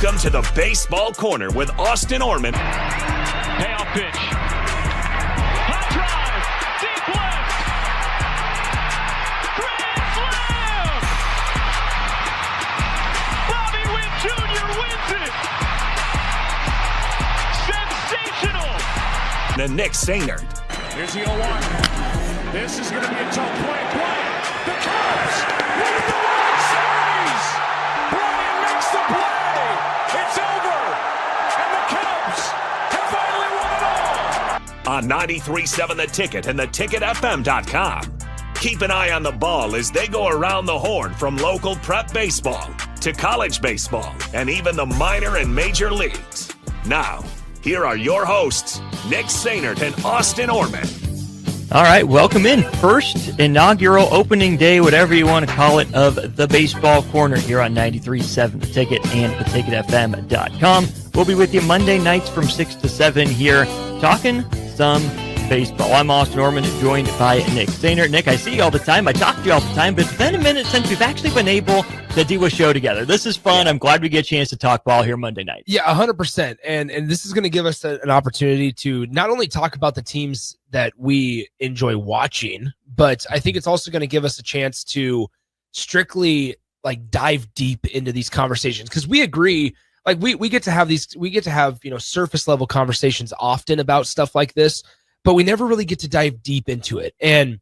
Welcome to the Baseball Corner with Austin Oerman. Payoff pitch. Hot drive. Deep left. Grand slam. Bobby Witt Jr. wins it. Sensational. The Nick Sehnert. Here's the 0-1. This is going to be a tough play. The Cubs win the World Series. Brian makes the play. It's over. And the Cubs have finally won it all. On 93.7 The Ticket and theticketfm.com. Keep an eye on the ball as they go around the horn from local prep baseball to college baseball and even the minor and major leagues. Now, here are your hosts, Nick Sehnert and Austin Oerman. All right, welcome in. First inaugural opening day, whatever you want to call it, of the Baseball Corner here on 93.7 The Ticket and theticketfm.com. We'll be with you Monday nights from 6 to 7 here, talking some baseball. I'm Austin Oerman, joined by Nick Sehnert. Nick, I see you all the time. I talk to you all the time, but it's been a minute since we've actually been able to do a show together. This is fun. I'm glad we get a chance to talk ball here Monday night. Yeah, 100%. And this is going to give us an opportunity to not only talk about the teams that we enjoy watching, but I think it's also going to give us a chance to strictly dive deep into these conversations, because we agree. We get to have surface level conversations often about stuff like this, but we never really get to dive deep into it. And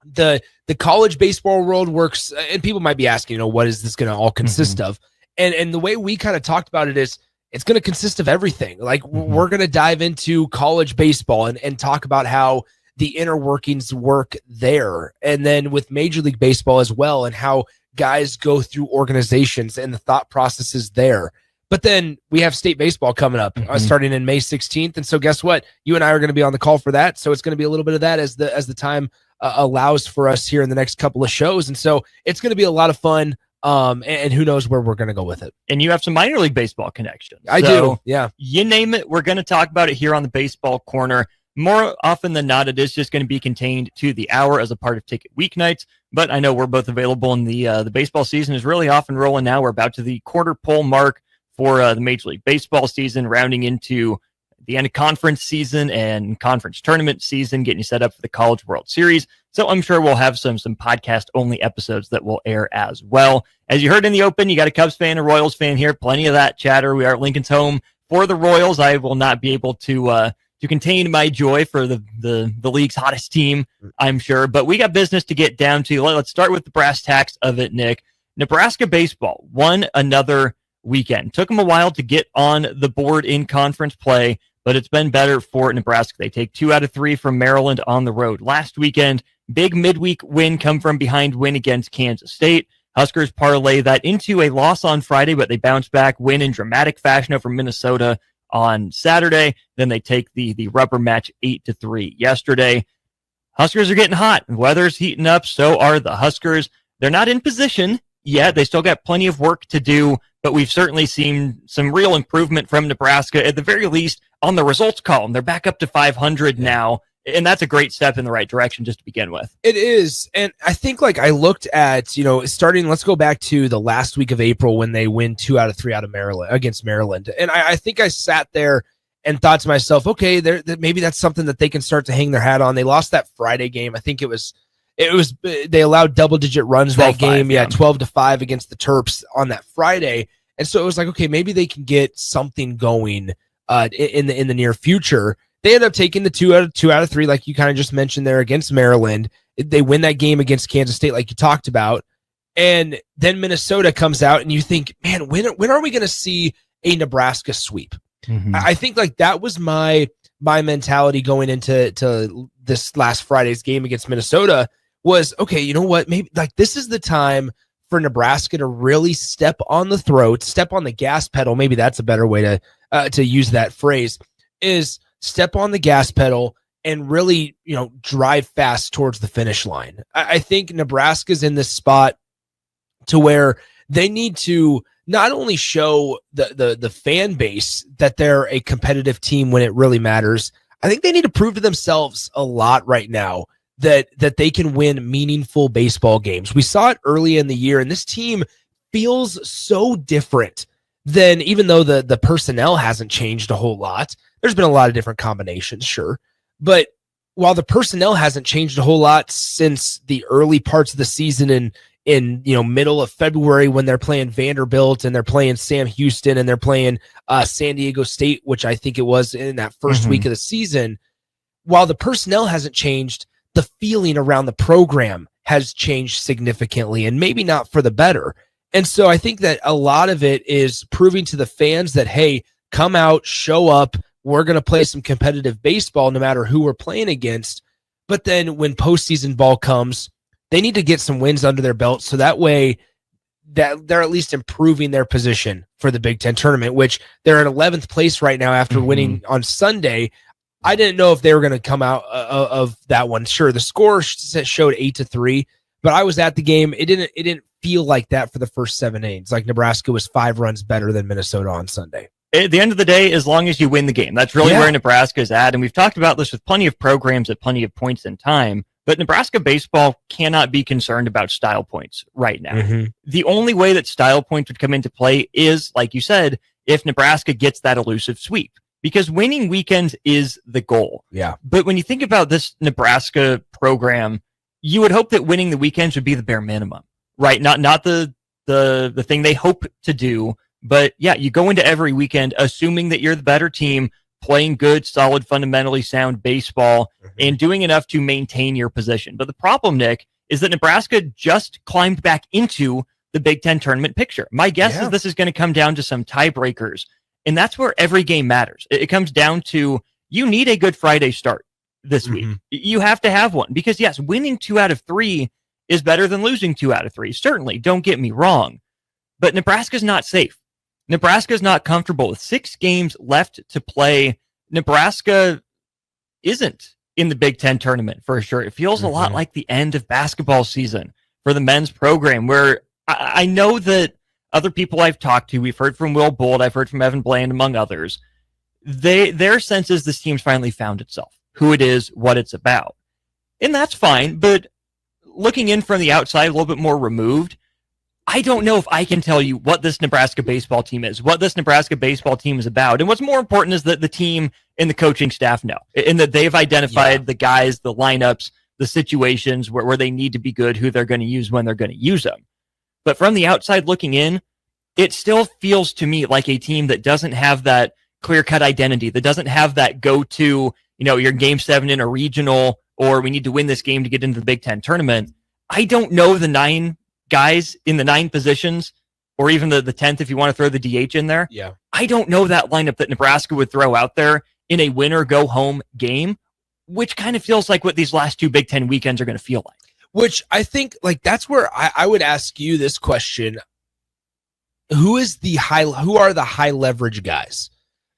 the college baseball world works, and people might be asking, what is this going to all consist of? And the way we kind of talked about it is it's going to consist of everything. We're going to dive into college baseball and talk about how the inner workings work there. And then with Major League Baseball as well, and how guys go through organizations and the thought processes there. But then we have state baseball coming up starting in May 16th. And so guess what? You and I are going to be on the call for that. So it's going to be a little bit of that as the time allows for us here in the next couple of shows. And so it's going to be a lot of fun. And who knows where we're going to go with it. And you have some minor league baseball connections. I do. Yeah. You name it. We're going to talk about it here on the Baseball Corner. More often than not, it is just going to be contained to the hour as a part of Ticket Weeknights. But I know we're both available, and the baseball season is really off and rolling now. We're about to the quarter pole mark for the Major League Baseball season, rounding into the end of conference season and conference tournament season, getting you set up for the College World Series. So I'm sure we'll have some podcast-only episodes that will air as well. As you heard in the open, you got a Cubs fan, a Royals fan here. Plenty of that chatter. We are at Lincoln's home for the Royals. I will not be able to contain my joy for the league's hottest team, I'm sure. But we got business to get down to. Let's start with the brass tacks of it, Nick. Nebraska baseball won another weekend. Took them a while to get on the board in conference play, but it's been better for Nebraska. They take 2 out of 3 from Maryland on the road last weekend. Big midweek win, come from behind win against Kansas State. Huskers parlay that into a loss on Friday, but they bounce back, win in dramatic fashion over Minnesota on Saturday. Then they take the rubber match 8-3 yesterday. Huskers are getting hot. Weather's heating up. So are the Huskers. They're not in position yet. They still got plenty of work to do, but we've certainly seen some real improvement from Nebraska, at the very least on the results column. They're back up to 500 now, and that's a great step in the right direction just to begin with. It is. And I think I looked at, starting, let's go back to the last week of April when they win 2 out of 3 out of Maryland against Maryland. And I think I sat there and thought to myself, okay, maybe that's something that they can start to hang their hat on. They lost that Friday game. I think it was they allowed double-digit runs that game. 12-5 against the Terps on that Friday. And so it was okay, maybe they can get something going in the near future. They end up taking the 2 out of 3, like you kind of just mentioned there, against Maryland. They win that game against Kansas State, like you talked about. And then Minnesota comes out, and you think, man, when are we going to see a Nebraska sweep? I think that was my mentality going into this last Friday's game against Minnesota. Was, okay, you know what? Maybe this is the time for Nebraska to really step on the gas pedal. Maybe that's a better way to use that phrase, is step on the gas pedal and really, drive fast towards the finish line. I think Nebraska's in this spot to where they need to not only show the fan base that they're a competitive team when it really matters. I think they need to prove to themselves a lot right now that they can win meaningful baseball games. We saw it early in the year, and this team feels so different then even though the personnel hasn't changed a whole lot, there's been a lot of different combinations, sure. But while the personnel hasn't changed a whole lot since the early parts of the season in middle of February when they're playing Vanderbilt and they're playing Sam Houston and they're playing San Diego State, which I think it was in that first week of the season, while the personnel hasn't changed, the feeling around the program has changed significantly, and maybe not for the better. And so I think that a lot of it is proving to the fans that, hey, come out, show up. We're going to play some competitive baseball no matter who we're playing against. But then when postseason ball comes, they need to get some wins under their belt so that way that they're at least improving their position for the Big Ten tournament, which they're in 11th place right now after winning on Sunday. I didn't know if they were going to come out of that one. Sure, the score showed 8-3, but I was at the game. It didn't feel like that for the first 7 innings. Like Nebraska was 5 runs better than Minnesota on Sunday. At the end of the day, as long as you win the game, that's really where Nebraska is at. And we've talked about this with plenty of programs at plenty of points in time. But Nebraska baseball cannot be concerned about style points right now. The only way that style points would come into play is, like you said, if Nebraska gets that elusive sweep. Because winning weekends is the goal. Yeah. But when you think about this Nebraska program, you would hope that winning the weekends would be the bare minimum, right? Not the thing they hope to do. But yeah, you go into every weekend assuming that you're the better team, playing good, solid, fundamentally sound baseball, and doing enough to maintain your position. But the problem, Nick, is that Nebraska just climbed back into the Big Ten tournament picture. My guess is this is going to come down to some tiebreakers, and that's where every game matters. It comes down to you need a Good Friday start this week. You have to have one because, yes, winning 2 out of 3 is better than losing 2 out of 3. Certainly, don't get me wrong, but Nebraska's not safe. Nebraska's not comfortable with 6 games left to play. Nebraska isn't in the Big Ten tournament for sure. It feels a lot like the end of basketball season for the men's program, where I know that other people I've talked to, we've heard from Will Bolt, I've heard from Evan Bland, among others. Their sense is this team's finally found itself, who it is, what it's about. And that's fine, but looking in from the outside, a little bit more removed, I don't know if I can tell you what this Nebraska baseball team is, what this Nebraska baseball team is about. And what's more important is that the team and the coaching staff know, and that they've identified the guys, the lineups, the situations where they need to be good, who they're going to use when they're going to use them. But from the outside looking in, it still feels to me like a team that doesn't have that clear-cut identity, that doesn't have that go-to, you're Game 7 in a regional, or we need to win this game to get into the Big Ten tournament. I don't know the 9 guys in the 9 positions, or even the 10th if you want to throw the DH in there. Yeah. I don't know that lineup that Nebraska would throw out there in a win-or-go-home game, which kind of feels like what these last 2 Big Ten weekends are going to feel like. Which I think, that's where I would ask you this question. Who are the high leverage guys?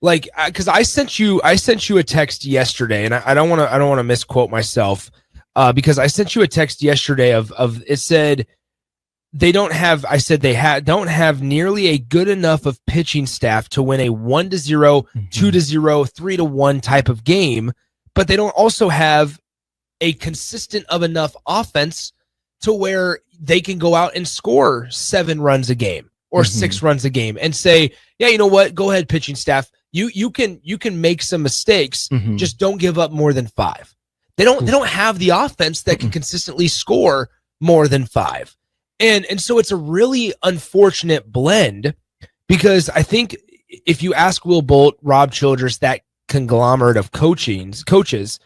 Because I sent you a text yesterday, and I don't want to misquote myself, because I sent you a text yesterday of it said they don't have nearly a good enough of pitching staff to win a 1-0, 2-0, 3-1 type of game, but they don't also have a consistent of enough offense to where they can go out and score 7 runs a game or 6 runs a game and say, yeah, you know what? Go ahead, pitching staff. You can make some mistakes. Just don't give up more than 5. They don't have the offense that can consistently score more than 5. And so it's a really unfortunate blend, because I think if you ask Will Bolt, Rob Childress, that conglomerate of coaches,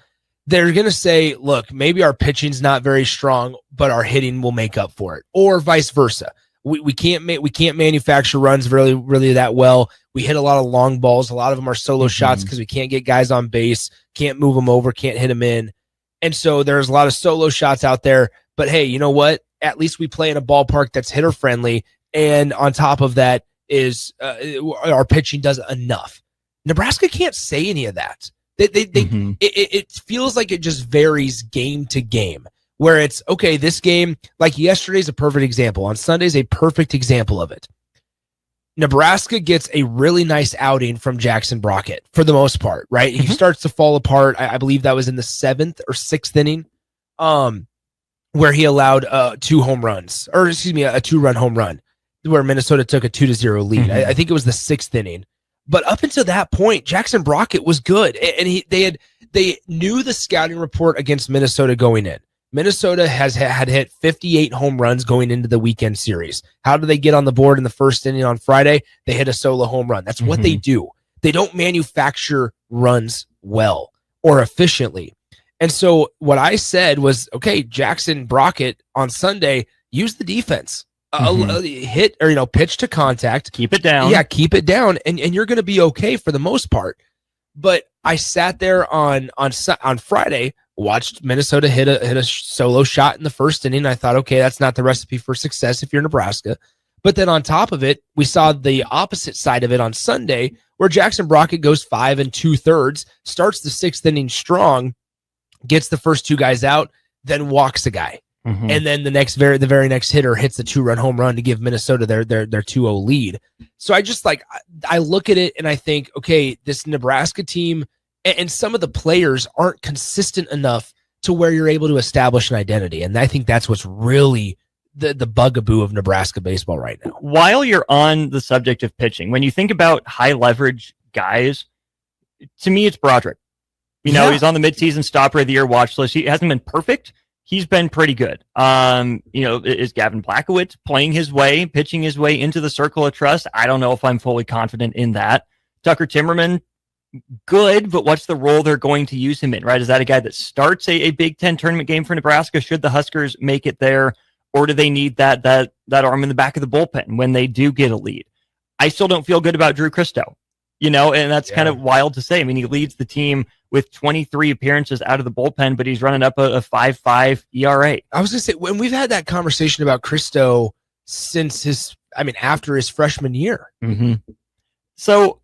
they're going to say, look, maybe our pitching's not very strong, but our hitting will make up for it, or vice versa. We can't manufacture runs really, really that well. We hit a lot of long balls. A lot of them are solo shots because we can't get guys on base, can't move them over, can't hit them in. And so there's a lot of solo shots out there. But hey, you know what? At least we play in a ballpark that's hitter friendly. And on top of that is our pitching does enough. Nebraska can't say any of that. It feels like it just varies game to game, where it's, okay, this game, like yesterday's a perfect example. On Sunday's a perfect example of it. Nebraska gets a really nice outing from Jackson Brockett for the most part, right? He starts to fall apart. I believe that was in the 7th or 6th inning, where he allowed 2 home runs, or excuse me, a 2-run home run. where Minnesota took a 2-0 lead. I think it was the 6th inning. But up until that point, Jackson Brockett was good, and they knew the scouting report against Minnesota going in. Minnesota had hit 58 home runs going into the weekend series. How do they get on the board in the first inning on Friday? They hit a solo home run. That's what they do. They don't manufacture runs well or efficiently. And so what I said was, okay, Jackson Brockett on Sunday, use the defense. Hit or pitch to contact, keep it down. Yeah, keep it down, and you're going to be okay for the most part. But I sat there on Friday, watched Minnesota hit a solo shot in the first inning. I thought, okay, that's not the recipe for success if you're Nebraska. But then on top of it, we saw the opposite side of it on Sunday, where Jackson Brockett goes 5 2/3, starts the 6th inning strong, gets the first 2 guys out, then walks a guy. And then the very next hitter hits the 2-run home run to give Minnesota their 2-0 lead. So I look at it and I think, okay, this Nebraska team and some of the players aren't consistent enough to where you're able to establish an identity. And I think that's what's really the bugaboo of Nebraska baseball right now. While you're on the subject of pitching, when you think about high leverage guys, to me, it's Broderick. He's on the midseason stopper of the year watch list. He hasn't been perfect. He's been pretty good. Is Gavin Blachowicz playing his way, pitching his way into the circle of trust? I don't know if I'm fully confident in that. Tucker Timmerman, good, but what's the role they're going to use him in, right? Is that a guy that starts a Big Ten tournament game for Nebraska? Should the Huskers make it there? Or do they need that arm in the back of the bullpen when they do get a lead? I still don't feel good about Drew Christo, and that's kind of wild to say. I mean, he leads the team with 23 appearances out of the bullpen, but he's running up a 5.5 ERA. I was going to say, when we've had that conversation about Christo since after his freshman year. So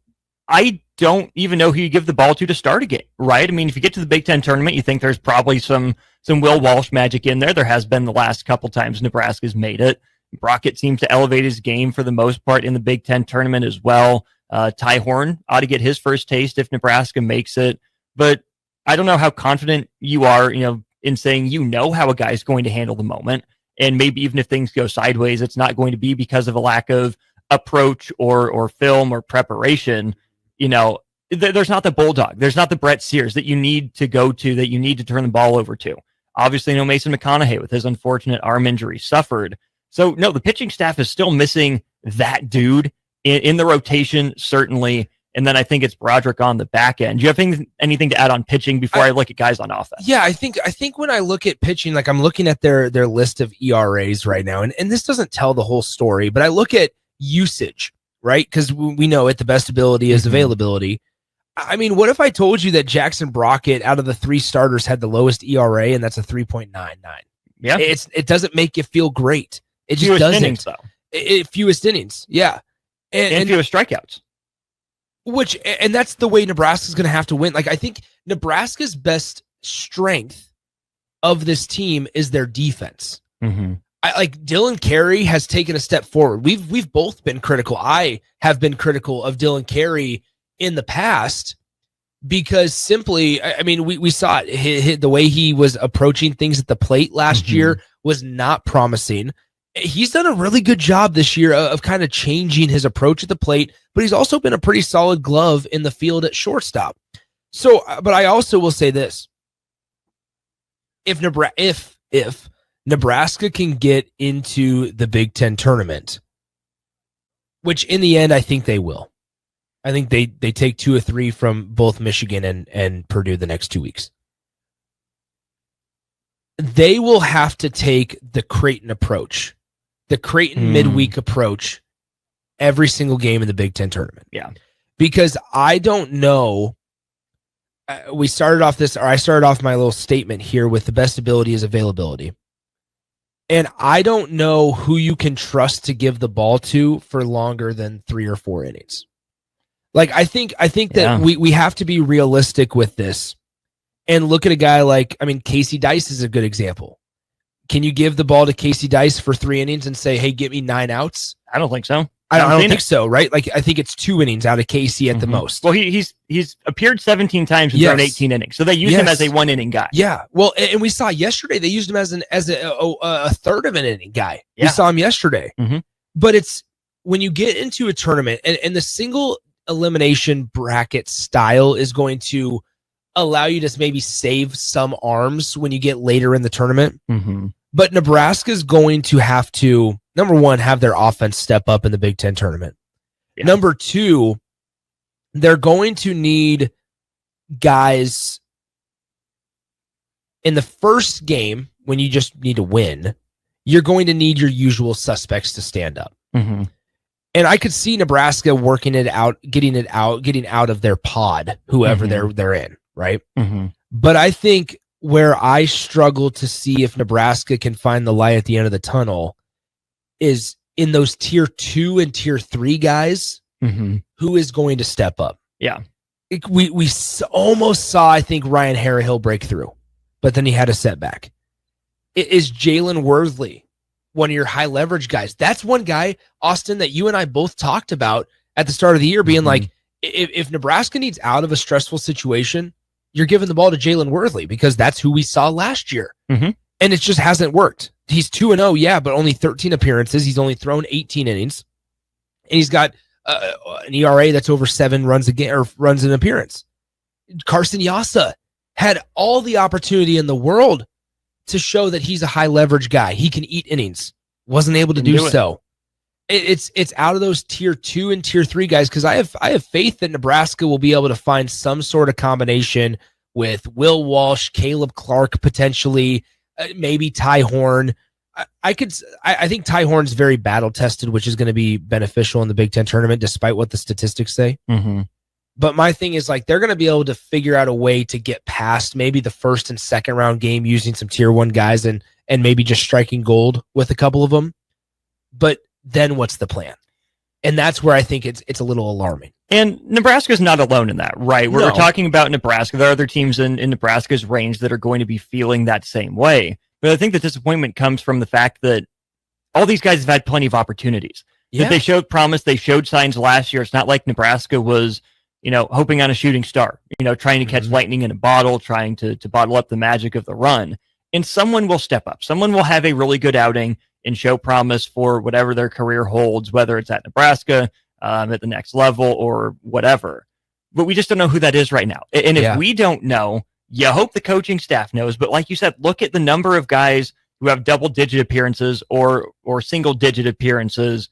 I don't even know who you give the ball to start a game, right? I mean, if you get to the Big Ten tournament, you think there's probably some Will Walsh magic in there. There has been the last couple times Nebraska's made it. Brockett seems to elevate his game for the most part in the Big Ten tournament as well. Ty Horn ought to get his first taste if Nebraska makes it. But I don't know how confident you are, in saying how a guy's going to handle the moment. And maybe even if things go sideways, it's not going to be because of a lack of approach or film or preparation. There's not the bulldog. There's not the Brett Sears that you need to go to, that you need to turn the ball over to. Obviously, Mason McConaughey with his unfortunate arm injury suffered. So, no, the pitching staff is still missing that dude in the rotation, certainly. And then I think it's Broderick on the back end. Do you have anything to add on pitching before I look at guys on offense? Yeah, I think when I look at pitching, like I'm looking at their list of ERAs right now, and this doesn't tell the whole story, but I look at usage, right? Because we know it, the best ability is availability. I mean, what if I told you that Jackson Brockett out of the 3 starters had the lowest ERA, and that's a 3.99? Yeah. It doesn't make you feel great. It just doesn't. Innings, though. Fewest innings, yeah. And fewest strikeouts. And that's the way Nebraska's going to have to win. Like, I think Nebraska's best strength of this team is their defense. Dylan Carey has taken a step forward. We've both been critical. I have been critical of Dylan Carey in the past because simply, we saw it. The way he was approaching things at the plate last year was not promising. He's done a really good job this year of kind of changing his approach at the plate, but he's also been a pretty solid glove in the field at shortstop. So, but I also will say this. If Nebraska can get into the Big Ten tournament, which in the end, I think they will. I think they take 2 or 3 from both Michigan and Purdue the next 2 weeks. They will have to take the Creighton approach, the Creighton midweek approach every single game in the Big Ten tournament. Yeah. Because I don't know. I started off my little statement here with the best ability is availability. And I don't know who you can trust to give the ball to for longer than 3 or 4 innings. Like, I think that we have to be realistic with this and look at a guy like, Casey Dice is a good example. Can you give the ball to Casey Dice for 3 innings and say, hey, get me 9 outs? I don't think so. I don't think so, right? Like, I think it's 2 innings out of Casey at the most. Well, he's appeared 17 times and thrown 18 innings, so they use him as a 1-inning guy. Yeah. Well, and we saw yesterday they used him as a third of an inning guy. Yeah. We saw him yesterday. But it's when you get into a tournament and the single elimination bracket style is going to allow you to maybe save some arms when you get later in the tournament. Mm-hmm. But Nebraska's going to have to, number one, have their offense step up in the Big Ten tournament. Yeah. Number two, they're going to need guys in the first game when you just need to win. You're going to need your usual suspects to stand up. Mm-hmm. And I could see Nebraska working it out, getting out of their pod, whoever they're in, right? Mm-hmm. But I think where I struggle to see if Nebraska can find the light at the end of the tunnel is in those tier 2 and tier 3 guys who is going to step up. Yeah. We almost saw, I think, Ryan Harrihill break through, but then he had a setback. It is Jalen Worthley, one of your high leverage guys. That's one guy, Austin, that you and I both talked about at the start of the year, being like, if Nebraska needs out of a stressful situation, you're giving the ball to Jalen Worthley because that's who we saw last year. Mm-hmm. And it just hasn't worked. He's 2-0, yeah, but only 13 appearances. He's only thrown 18 innings. And he's got an ERA that's over 7 runs a game or runs an appearance. Carson Yasa had all the opportunity in the world to show that he's a high leverage guy. He can eat innings. Wasn't able to do so. It's out of those tier 2 and tier 3 guys because I have faith that Nebraska will be able to find some sort of combination with Will Walsh, Caleb Clark potentially, maybe Ty Horn. I think Ty Horn's very battle tested, which is going to be beneficial in the Big Ten tournament, despite what the statistics say. Mm-hmm. But my thing is like they're going to be able to figure out a way to get past maybe the first and second round game using some tier 1 guys and maybe just striking gold with a couple of them. But then what's the plan? And that's where I think it's a little alarming. And Nebraska's not alone in that, right? We're talking about Nebraska. There are other teams in Nebraska's range that are going to be feeling that same way. But I think the disappointment comes from the fact that all these guys have had plenty of opportunities. Yeah. That they showed promise, they showed signs last year. It's not like Nebraska was, hoping on a shooting star, trying to catch lightning in a bottle, trying to bottle up the magic of the run. And someone will step up. Someone will have a really good outing and show promise for whatever their career holds, whether it's at Nebraska, at the next level or whatever. But we just don't know who that is right now. And if we don't know, you hope the coaching staff knows. But like you said, look at the number of guys who have double-digit appearances or single-digit appearances,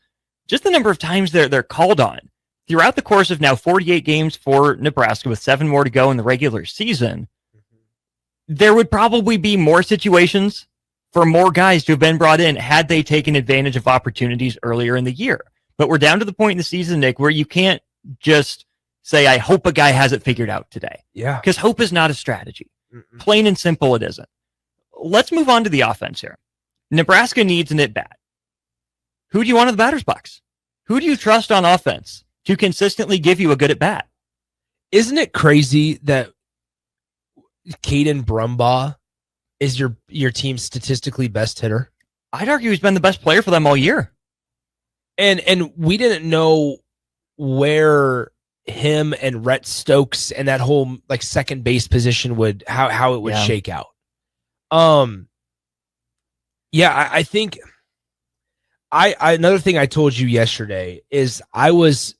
just the number of times they're called on. Throughout the course of now 48 games for Nebraska with 7 more to go in the regular season, there would probably be more situations for more guys to have been brought in had they taken advantage of opportunities earlier in the year. But we're down to the point in the season, Nick, where you can't just say, I hope a guy has it figured out today. Yeah. Because hope is not a strategy. Plain and simple, it isn't. Let's move on to the offense here. Nebraska needs an at-bat. Who do you want in the batter's box? Who do you trust on offense to consistently give you a good at-bat? Isn't it crazy that Caden Brumbaugh is your team's statistically best hitter? I'd argue he's been the best player for them all year. And we didn't know where him and Rhett Stokes and that whole like second base position would how it would shake out. I think I another thing I told you yesterday is I was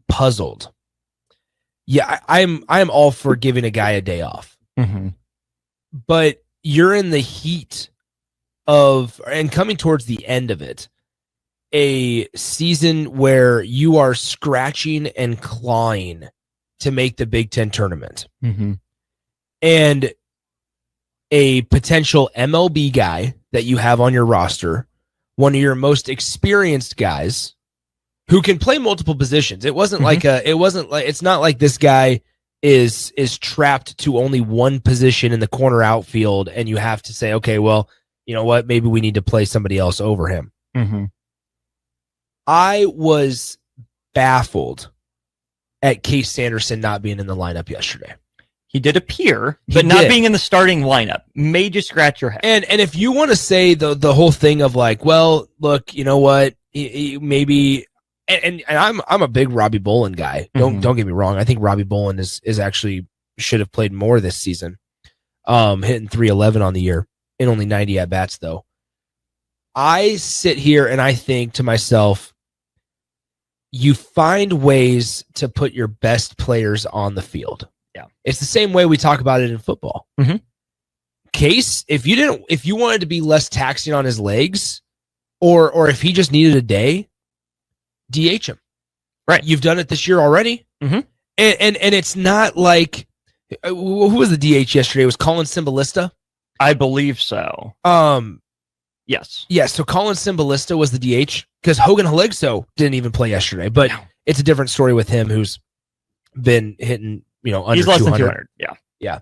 puzzled. Yeah, I'm all for giving a guy a day off. Mm-hmm. But you're in the heat of and coming towards the end of it, a season where you are scratching and clawing to make the Big Ten tournament. Mm-hmm. And a potential MLB guy that you have on your roster, one of your most experienced guys who can play multiple positions. It wasn't it's not like this guy is trapped to only one position in the corner outfield and you have to say, okay, well, you know what? Maybe we need to play somebody else over him. Mm-hmm. I was baffled at Case Sanderson not being in the lineup yesterday. He did appear, but not being in the starting lineup made you scratch your head. And if you want to say the whole thing of like, well, look, you know what? Maybe and I'm a big Robbie Bolin guy. Don't get me wrong. I think Robbie Bolin is actually should have played more this season. Hitting 311 on the year in only 90 at bats though. I sit here and I think to myself, you find ways to put your best players on the field. Yeah. It's the same way we talk about it in football. Mm-hmm. Case, if you wanted to be less taxing on his legs, or if he just needed a day, DH him. Right. You've done it this year already. Mm-hmm. And it's not like, who was the DH yesterday? It was Colin Cymbalista? I believe so. Yes. Yeah, so Colin Cymbalista was the DH because Hogan Haligso didn't even play yesterday, but it's a different story with him who's been hitting, under He's less 200. than 200. Yeah. Yeah.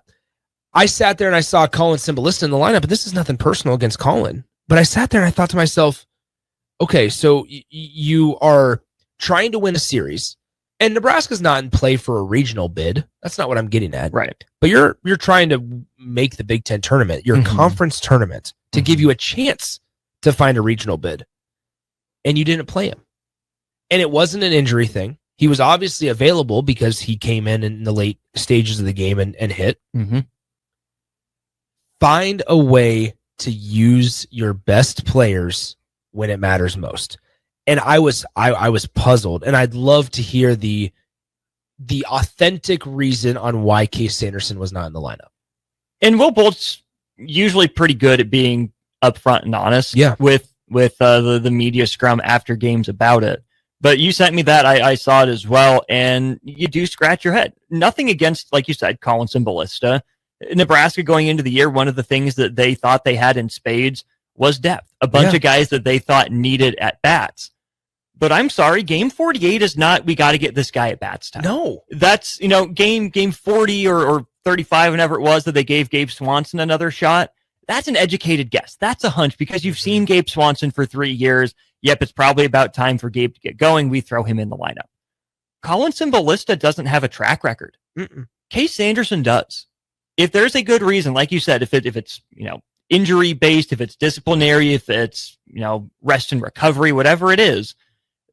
I sat there and I saw Colin Cymbalista in the lineup, and this is nothing personal against Colin, but I sat there and I thought to myself, okay, so you are trying to win a series, and Nebraska's not in play for a regional bid. That's not what I'm getting at. Right. But you're trying to make the Big Ten tournament, your conference tournament, to give you a chance to find a regional bid. And you didn't play him. And it wasn't an injury thing. He was obviously available because he came in the late stages of the game and hit. Mm-hmm. Find a way to use your best players when it matters most. And I was puzzled, and I'd love to hear the authentic reason on why Case Sanderson was not in the lineup. And Will Bolt's usually pretty good at being upfront and honest with the media scrum after games about it. But you sent me that. I saw it as well, and you do scratch your head. Nothing against, like you said, Colin Cymbalista. Nebraska going into the year, one of the things that they thought they had in spades was depth. A bunch of guys that they thought needed at bats. But I'm sorry, game 48 is not, we got to get this guy at bats time. No. That's, game 40 or 35, whenever it was that they gave Gabe Swanson another shot. That's an educated guess. That's a hunch because you've seen Gabe Swanson for 3 years. Yep, it's probably about time for Gabe to get going. We throw him in the lineup. Colin Cymbalista doesn't have a track record. Case Sanderson does. If there's a good reason, like you said, if it's injury based, if it's disciplinary, if it's rest and recovery, whatever it is,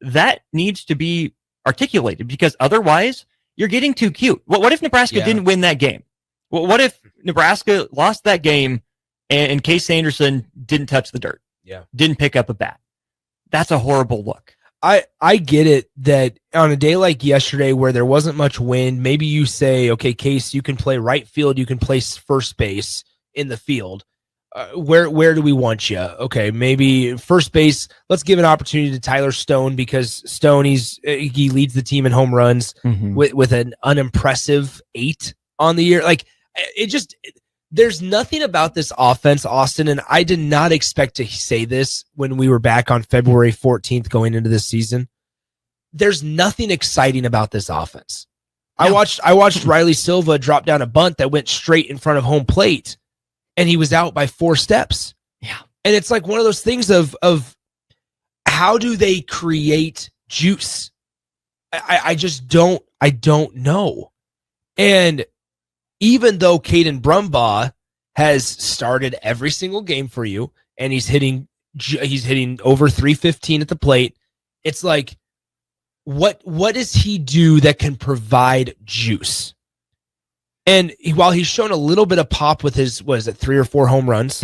that needs to be articulated because otherwise you're getting too cute. What if Nebraska didn't win that game? What if Nebraska lost that game and Case Sanderson didn't touch the dirt? Didn't pick up a bat. That's a horrible look. I get it that on a day like yesterday where there wasn't much wind, maybe you say, okay, Case, you can play right field, you can play first base in the field. Where do we want you? Okay, maybe first base. Let's give an opportunity to Tyler Stone because Stone he leads the team in home runs with an unimpressive 8 on the year. Like there's nothing about this offense, Austin, and I did not expect to say this when we were back on February 14th going into this season. There's nothing exciting about this offense. No. I watched Riley Silva drop down a bunt that went straight in front of home plate. And he was out by 4 steps. Yeah. And it's like one of those things of how do they create juice? I just don't know. And even though Caden Brumbaugh has started every single game for you and he's hitting over 315 at the plate, it's like what does he do that can provide juice? And while he's shown a little bit of pop with his, 3 or 4 home runs,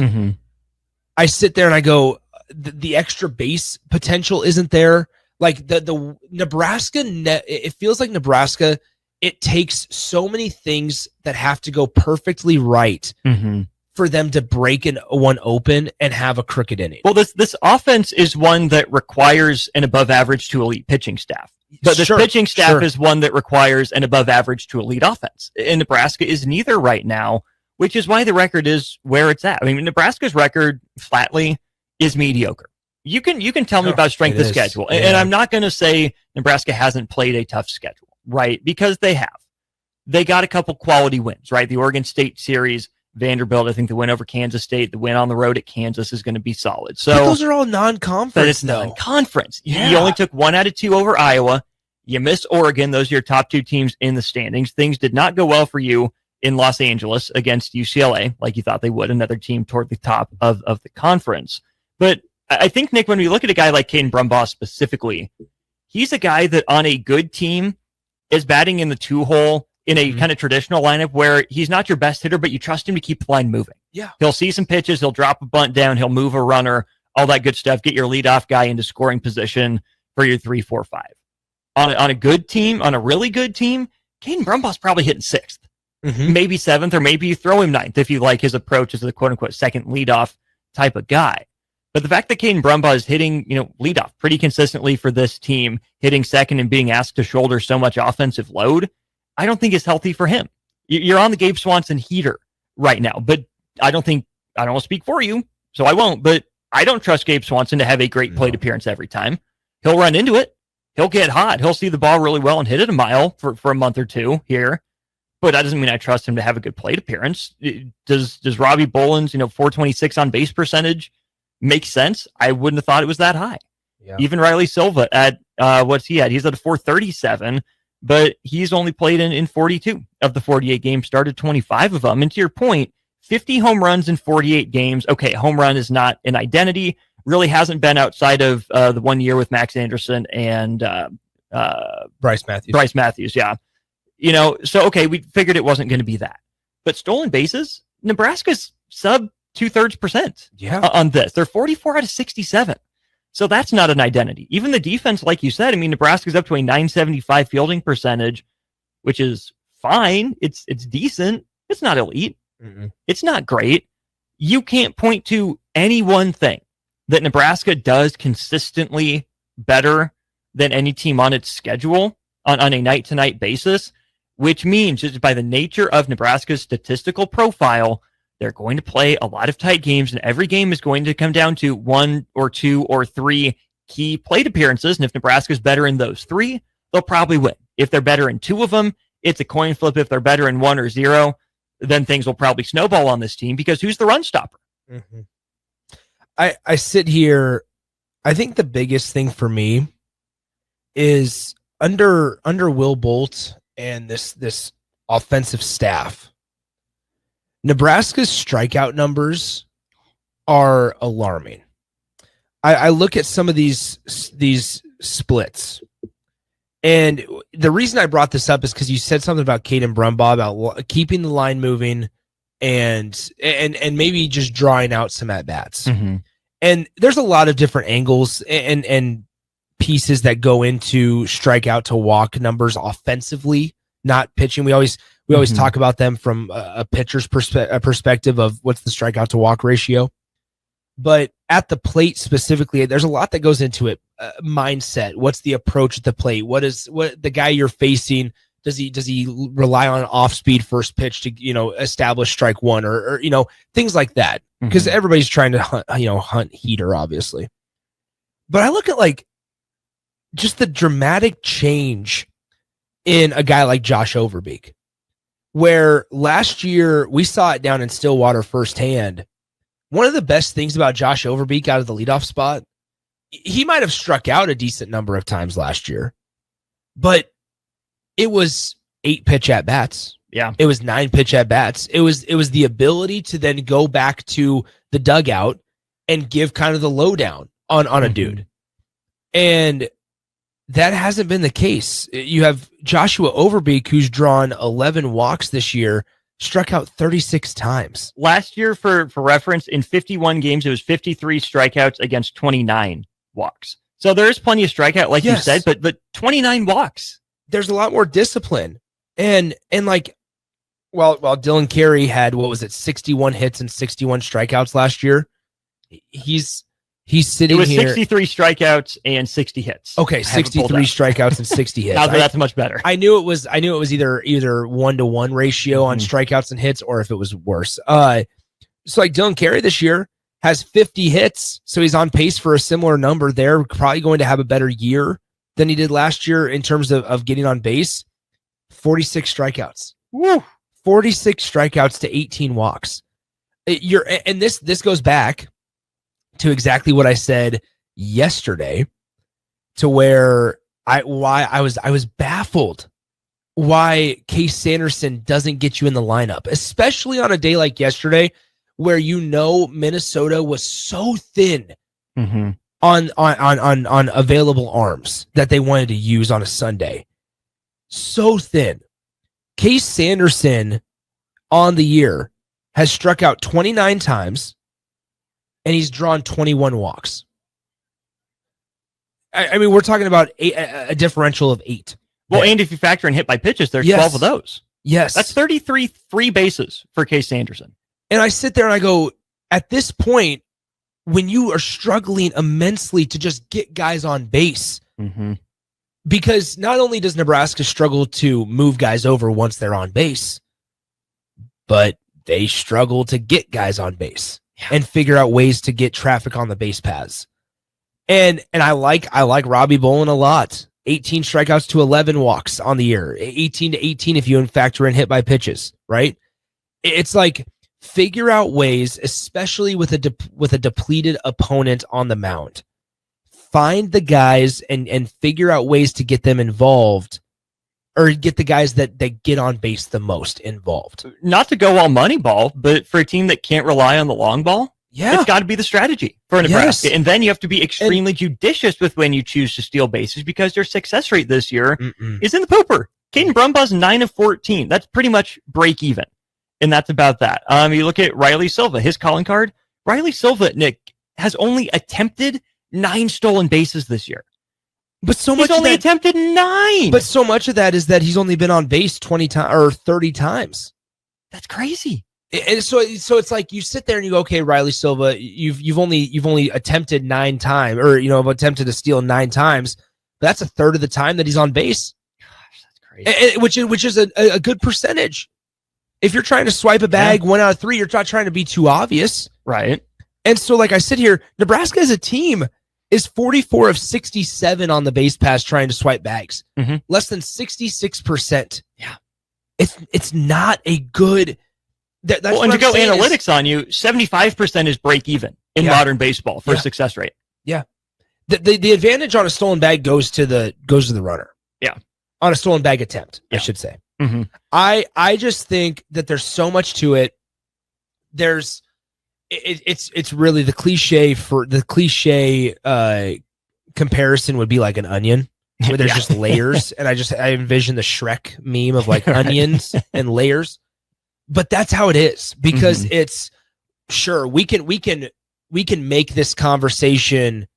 I sit there and I go, the extra base potential isn't there. Like the Nebraska, it feels like Nebraska, it takes so many things that have to go perfectly right for them to break one open and have a crooked inning. Well, this offense is one that requires an above average to elite pitching staff. But this pitching staff is one that requires an above average to elite offense. And Nebraska is neither right now, which is why the record is where it's at. I mean, Nebraska's record flatly is mediocre. You can tell me about strength of schedule. Yeah. And I'm not going to say Nebraska hasn't played a tough schedule, right? Because they have. They got a couple quality wins, right? The Oregon State series, Vanderbilt, I think the win over Kansas State, the win on the road at Kansas is going to be solid. So but those are all non-conference. But it's non-conference. Yeah. You only took 1 out of 2 over Iowa. You missed Oregon. Those are your top 2 teams in the standings. Things did not go well for you in Los Angeles against UCLA, like you thought they would, another team toward the top of the conference. But I think, Nick, when we look at a guy like Caden Brumbaugh specifically, he's a guy that on a good team is batting in the 2-hole in a kind of traditional lineup where he's not your best hitter, but you trust him to keep the line moving. Yeah. He'll see some pitches. He'll drop a bunt down. He'll move a runner, all that good stuff. Get your leadoff guy into scoring position for your 3, 4, 5. on a good team, on a really good team, Caden Brumbaugh's probably hitting 6th, maybe 7th, or maybe you throw him 9th if you like his approach as a quote-unquote second leadoff type of guy. But the fact that Caden Brumbaugh is hitting, leadoff pretty consistently for this team, hitting second and being asked to shoulder so much offensive load, I don't think is healthy for him. You're on the Gabe Swanson heater right now, but I don't want to speak for you, so I won't, but I don't trust Gabe Swanson to have a great plate appearance every time. He'll run into it. He'll get hot. He'll see the ball really well and hit it a mile for a month or two here. But that doesn't mean I trust him to have a good plate appearance. Does Robbie Boland's, 426 on base percentage make sense? I wouldn't have thought it was that high. Yeah. Even Riley Silva at, what's he at? He's at a 437, but he's only played in 42 of the 48 games, started 25 of them. And to your point, 50 home runs in 48 games. Okay, home run is not an identity. Really hasn't been outside of the 1 year with Max Anderson and Bryce Matthews. Bryce Matthews, yeah. So okay, we figured it wasn't going to be that. But stolen bases, Nebraska's sub 2/3% on this. They're 44 out of 67. So that's not an identity. Even the defense, like you said, Nebraska's up to a 975 fielding percentage, which is fine. It's decent. It's not elite. It's not great. You can't point to any one thing that Nebraska does consistently better than any team on its schedule on a night-to-night basis, which means just by the nature of Nebraska's statistical profile, they're going to play a lot of tight games, and every game is going to come down to 1 or 2 or 3 key plate appearances. And if Nebraska's better in those 3, they'll probably win. If they're better in 2 of them, it's a coin flip. If they're better in 1 or 0, then things will probably snowball on this team because who's the run stopper? I sit here. I think the biggest thing for me is under Will Bolt and this offensive staff, Nebraska's strikeout numbers are alarming. I look at some of these splits, and the reason I brought this up is because you said something about Caden Brumbaugh about keeping the line moving and maybe just drawing out some at bats. And there's a lot of different angles and pieces that go into strikeout to walk numbers offensively, not pitching. We always talk about them from a pitcher's perspective of what's the strikeout to walk ratio. But at the plate specifically, there's a lot that goes into it. Mindset. What's the approach at the plate? What the guy you're facing? Does he rely on an off-speed first pitch to establish strike one or things like that? Because everybody's trying to hunt heater, obviously. But I look at just the dramatic change in a guy like Josh Overbeek, where last year we saw it down in Stillwater firsthand. One of the best things about Josh Overbeek out of the leadoff spot, he might have struck out a decent number of times last year, but it was 8 pitch at bats. Yeah. It was 9 pitch at bats. It was the ability to then go back to the dugout and give kind of the lowdown on a dude. And that hasn't been the case. You have Joshua Overbeek, who's drawn 11 walks this year, struck out 36 times. Last year, for reference, in 51 games, it was 53 strikeouts against 29 walks. So there is plenty of strikeout, like you said, but 29 walks. There's a lot more discipline. And while Dylan Carey had, 61 hits and 61 strikeouts last year, he's sitting here. It was 63 strikeouts and 60 hits. Okay, 63 strikeouts and 60 hits. That's much better. I knew it was either 1-to-1 ratio on strikeouts and hits, or if it was worse. So Dylan Carey this year has 50 hits, so he's on pace for a similar number there. Probably going to have a better year than he did last year in terms of getting on base. 46 strikeouts. Woo! 46 strikeouts to 18 walks. This goes back to exactly what I said yesterday, to where I was baffled why Case Sanderson doesn't get you in the lineup, especially on a day like yesterday, where Minnesota was so thin on available arms that they wanted to use on a Sunday. So thin. Case Sanderson on the year has struck out 29 times, and he's drawn 21 walks. I mean, we're talking about a differential of 8. Well, and if you factor in hit by pitches, there's 12 of those. Yes. That's 33 free bases for Case Anderson. And I sit there and I go, at this point, when you are struggling immensely to just get guys on base, because not only does Nebraska struggle to move guys over once they're on base, but they struggle to get guys on base and figure out ways to get traffic on the base paths. And I like Robbie Bolin a lot. 18 strikeouts to 11 walks on the year. 18 to 18 if you factor in hit by pitches, right? It's like figure out ways, especially with a depleted opponent on the mound. Find the guys and figure out ways to get them involved, or get the guys that get on base the most involved. Not to go all money ball, but for a team that can't rely on the long ball, it's got to be the strategy for Nebraska. Yes. And then you have to be extremely judicious with when you choose to steal bases, because their success rate this year is in the pooper. Caden Brumbaugh's 9 of 14. That's pretty much break even. And that's about that. You look at Riley Silva, his calling card. Riley Silva, Nick, has only attempted 9 stolen bases this year. But he's only attempted 9. But so much of that is that he's only been on base 20 times or 30 times. That's crazy. And so it's like you sit there and you go, okay, Riley Silva, you've only attempted 9 times, or attempted to steal 9 times. But that's a third of the time that he's on base. Gosh, that's crazy. Which is a good percentage. If you're trying to swipe a bag 1 out of 3, you're not trying to be too obvious, right? And so, like I sit here, Nebraska as a team is 44 of 67 on the base pass trying to swipe bags, less than 66%. Yeah, it's not a good. That's and to go analytics on you, 75% is break even in modern baseball for a success rate. Yeah, the advantage on a stolen bag goes to the runner. Yeah, on a stolen bag attempt, I should say. I just think that there's so much to it. It's really the cliche comparison would be like an onion, where there's just layers, and I envision the Shrek meme of like onions and layers. But that's how it is, because it's sure we can make this conversation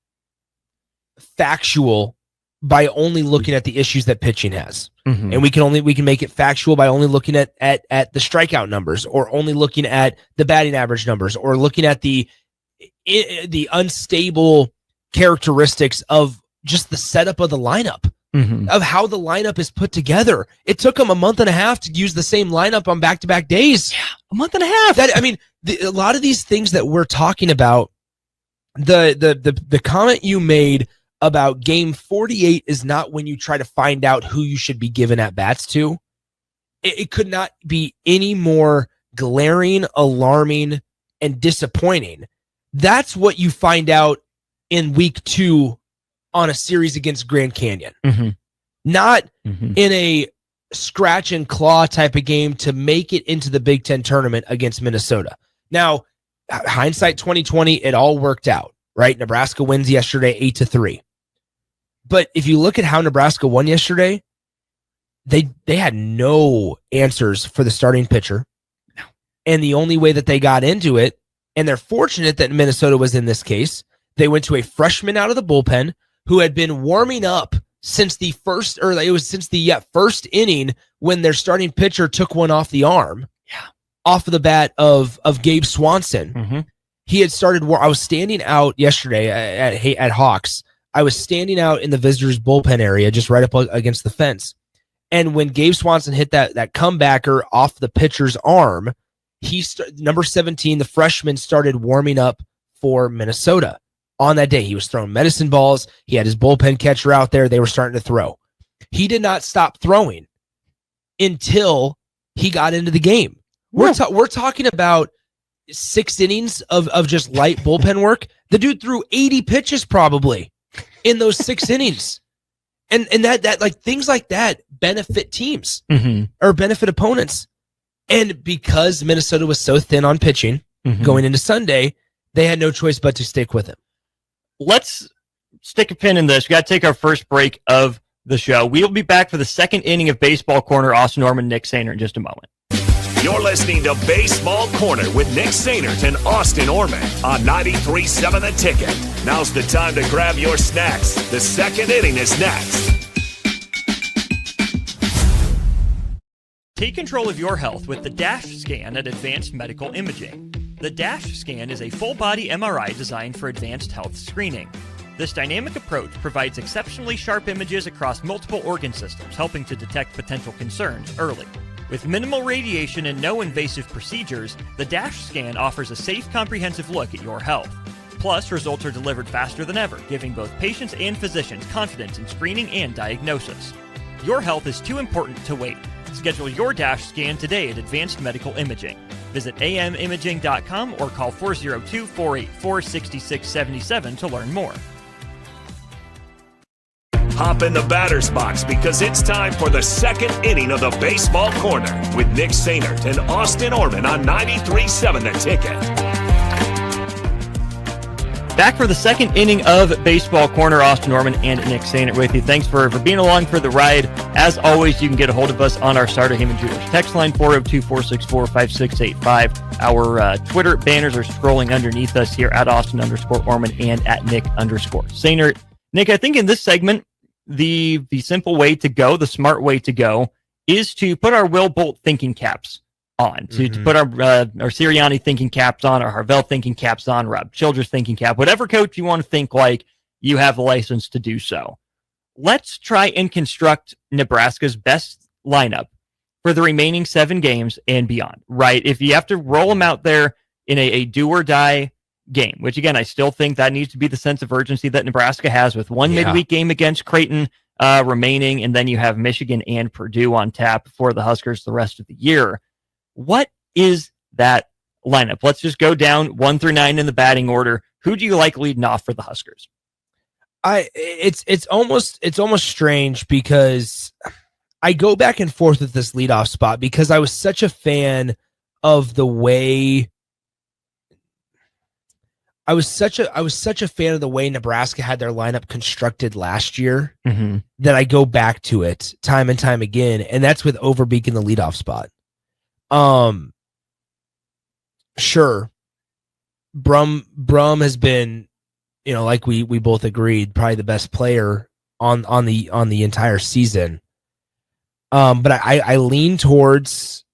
factual by only looking at the issues that pitching has. And we can make it factual by only looking at the strikeout numbers, or only looking at the batting average numbers, or looking at the unstable characteristics of just the setup of the lineup, of how the lineup is put together. It took them a month and a half to use the same lineup on back-to-back days. Yeah, a month and a half. A lot of these things that we're talking about, the comment you made about game 48 is not when you try to find out who you should be given at bats to. It could not be any more glaring, alarming, and disappointing. That's what you find out in week 2 on a series against Grand Canyon. Not in a scratch and claw type of game to make it into the Big Ten tournament against Minnesota. Now, hindsight 2020, it all worked out, right? Nebraska wins yesterday 8-3. But if you look at how Nebraska won yesterday, they had no answers for the starting pitcher. And the only way that they got into it, and they're fortunate that Minnesota was in this case, they went to a freshman out of the bullpen who had been warming up since the first inning, when their starting pitcher took one off the arm, off of the bat of Gabe Swanson. He had started. I was standing out yesterday at Hawks. I was standing out in the visitors' bullpen area, just right up against the fence. And when Gabe Swanson hit that comebacker off the pitcher's arm, number 17, the freshman, started warming up for Minnesota. On that day, he was throwing medicine balls. He had his bullpen catcher out there. They were starting to throw. He did not stop throwing until he got into the game. We're talking about 6 innings of just light bullpen work. The dude threw 80 pitches probably in those 6 innings. And that like things like that benefit teams or benefit opponents. And because Minnesota was so thin on pitching going into Sunday, they had no choice but to stick with him. Let's stick a pin in this. We got to take our first break of the show. We'll be back for the second inning of Baseball Corner. Austin Oerman, Nick Sehnert in just a moment. You're listening to Baseball Corner with Nick Sehnert and Austin Oerman on 93.7 The Ticket. Now's the time to grab your snacks. The second inning is next. Take control of your health with the DASH scan at Advanced Medical Imaging. The DASH scan is a full-body MRI designed for advanced health screening. This dynamic approach provides exceptionally sharp images across multiple organ systems, helping to detect potential concerns early. With minimal radiation and no invasive procedures, the DASH scan offers a safe, comprehensive look at your health. Plus, results are delivered faster than ever, giving both patients and physicians confidence in screening and diagnosis. Your health is too important to wait. Schedule your DASH scan today at Advanced Medical Imaging. Visit amimaging.com or call 402-484-6677 to learn more. Hop in the batter's box because it's time for the second inning of the Baseball Corner with Nick Sehnert and Austin Oerman on 93.7 The Ticket. Back for the second inning of Baseball Corner, Austin Oerman and Nick Sehnert with you. Thanks for being along for the ride. As always, you can get a hold of us on our Starter Heyman Jewelers text line, 402-464-5685. Our Twitter banners are scrolling underneath us here at Austin_Oerman and at Nick_Sehnert. Nick, I think in this segment, the simple way to go, the smart way to go, is to put our Will Bolt thinking caps on, to put our Sirianni thinking caps on, our Harvell thinking caps on, Rob Childress thinking cap, whatever coach you want to think like, you have the license to do so. Let's try and construct Nebraska's best lineup for the remaining 7 games and beyond, right? If you have to roll them out there in a do or die game, which again, I still think that needs to be the sense of urgency that Nebraska has with one midweek game against Creighton remaining, and then you have Michigan and Purdue on tap for the Huskers the rest of the year. What is that lineup? Let's just go down 1 through 9 in the batting order. Who do you like leading off for the Huskers? It's almost strange because I go back and forth with this leadoff spot because I was such a fan of the way Nebraska had their lineup constructed last year that I go back to it time and time again, and that's with Overbeek in the leadoff spot. Sure, Brum has been, like we both agreed, probably the best player on the entire season. But I lean towards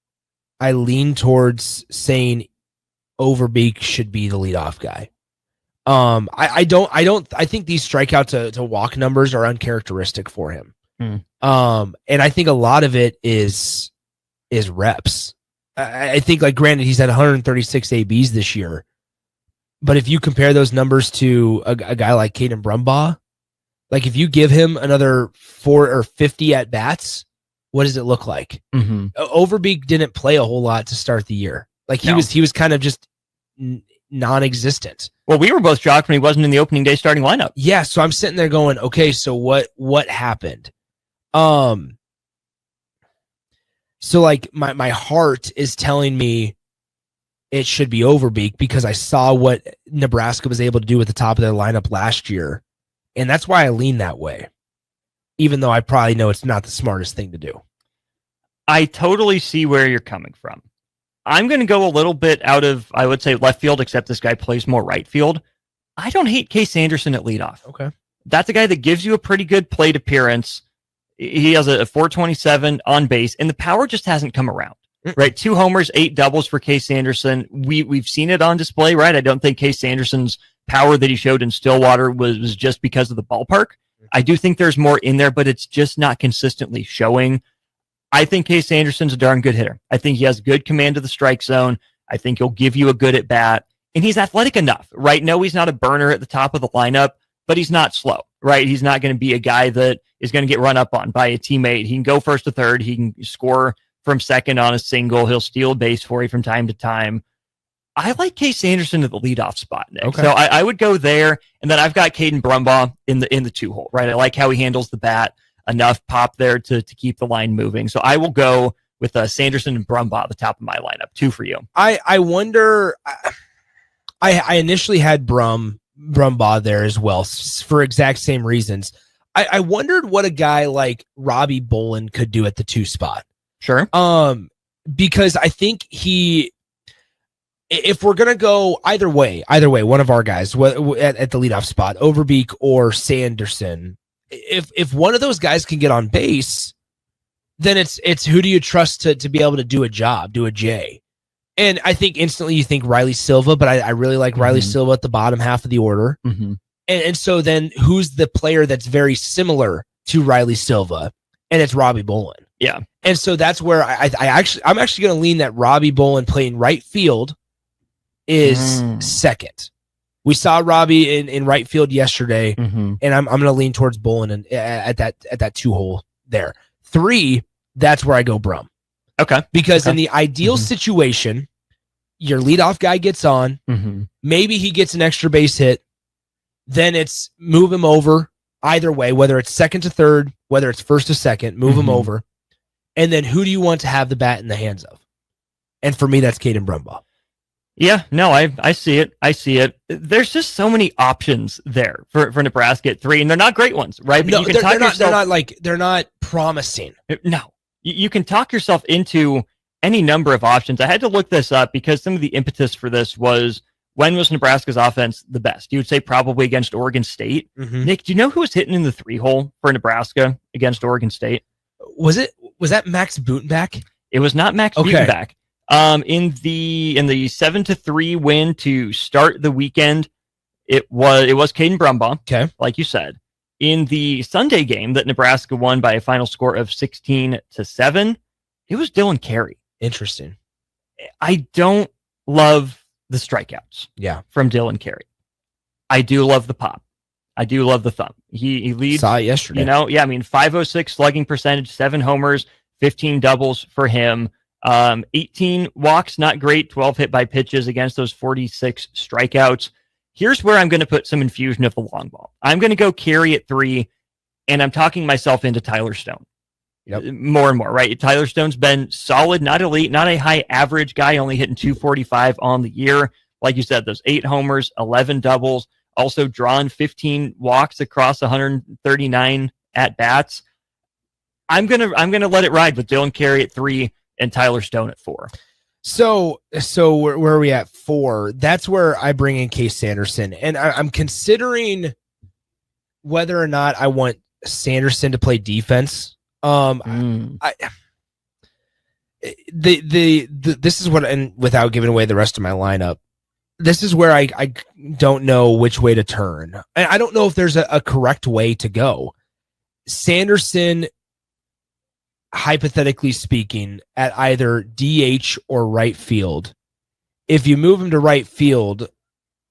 saying Overbeek should be the leadoff guy. I think these strikeout to walk numbers are uncharacteristic for him. And I think a lot of it is reps. I think, like, granted, he's had 136 ABs this year, but if you compare those numbers to a guy like Caden Brumbaugh, like if you give him another 4 or 50 at bats, what does it look like? Overbeek didn't play a whole lot to start the year. Like he was kind of just non-existent. Well, we were both shocked when he wasn't in the opening day starting lineup. Yeah, so I'm sitting there going, okay, so what happened? So like my heart is telling me it should be Overbeek because I saw what Nebraska was able to do at the top of their lineup last year. And that's why I lean that way, even though I probably know it's not the smartest thing to do. I totally see where you're coming from. I'm going to go a little bit out of, I would say, left field, except this guy plays more right field. I don't hate Case Anderson at leadoff. Okay. That's a guy that gives you a pretty good plate appearance. He has a 427 on base, and the power just hasn't come around, right? 2 homers, 8 doubles for Case Anderson. We've seen it on display, right? I don't think Case Anderson's power that he showed in Stillwater was just because of the ballpark. I do think there's more in there, but it's just not consistently showing. I think Case Anderson's a darn good hitter. I think he has good command of the strike zone. I think he'll give you a good at bat, and he's athletic enough, right? No, he's not a burner at the top of the lineup, but he's not slow, right? He's not going to be a guy that is going to get run up on by a teammate. He can go first to third. He can score from second on a single. He'll steal a base for you from time to time. I like Case Anderson at the leadoff spot, Nick. Okay. So I would go there, and then I've got Caden Brumbaugh in the 2-hole, right? I like how he handles the bat. Enough pop there to keep the line moving. So I will go with Sanderson and Brumbaugh at the top of my lineup. 2 for you. I wonder. I initially had Brumbaugh there as well for exact same reasons. I wondered what a guy like Robbie Bolin could do at the 2 spot. Sure. because I think if we're gonna go either way, one of our guys at the leadoff spot, Overbeek or Sanderson, if one of those guys can get on base, then it's who do you trust to be able to do a J? And I think instantly you think Riley Silva, but I really like Riley Silva at the bottom half of the order. And so then who's the player that's very similar to Riley Silva? And it's Robbie Bolin. Yeah. And so that's where I'm actually going to lean that Robbie Bolin playing right field is second. We saw Robbie in right field yesterday, and I'm going to lean towards Bolin at that 2 hole there. 3, that's where I go Brum. Okay. Because in the ideal situation, your leadoff guy gets on, maybe he gets an extra base hit, then it's move him over either way, whether it's second to third, whether it's first to second, move him over. And then who do you want to have the bat in the hands of? And for me, that's Caden Brumbaugh. Yeah, no, I see it. I see it. There's just so many options there for Nebraska at 3, and they're not great ones, right? But No, you can they're not promising. No, you can talk yourself into any number of options. I had to look this up because some of the impetus for this was, when was Nebraska's offense the best? You would say probably against Oregon State. Nick, do you know who was hitting in the 3 hole for Nebraska against Oregon State? Was that Max Butenbach? It was not Max Butenbach. In the 7-3 win to start the weekend, it was Caden Brumbaugh. Okay, like you said. In the Sunday game that Nebraska won by a final score of 16-7, it was Dylan Carey. Interesting. I don't love the strikeouts. Yeah, from Dylan Carey. I do love the pop. I do love the thumb. He leads. Saw it yesterday. 506 slugging percentage, 7 homers, 15 doubles for him. 18 walks, not great. 12 hit by pitches against those 46 strikeouts. Here's where I'm going to put some infusion of the long ball. I'm going to go Carey at 3, and I'm talking myself into Tyler Stone. More and more, right? Tyler Stone's been solid, not elite, not a high average guy, only hitting 245 on the year. Like you said, those 8 homers, 11 doubles, also drawn 15 walks across 139 at bats. I'm gonna let it ride with Dylan Carey at 3 and Tyler Stone at 4. So where are we at 4? That's where I bring in Case Sanderson, and I'm considering whether or not I want Sanderson to play defense. This is what, and without giving away the rest of my lineup, this is where I don't know which way to turn. And I don't know if there's a correct way to go. Sanderson, hypothetically speaking, at either DH or right field. If you move him to right field,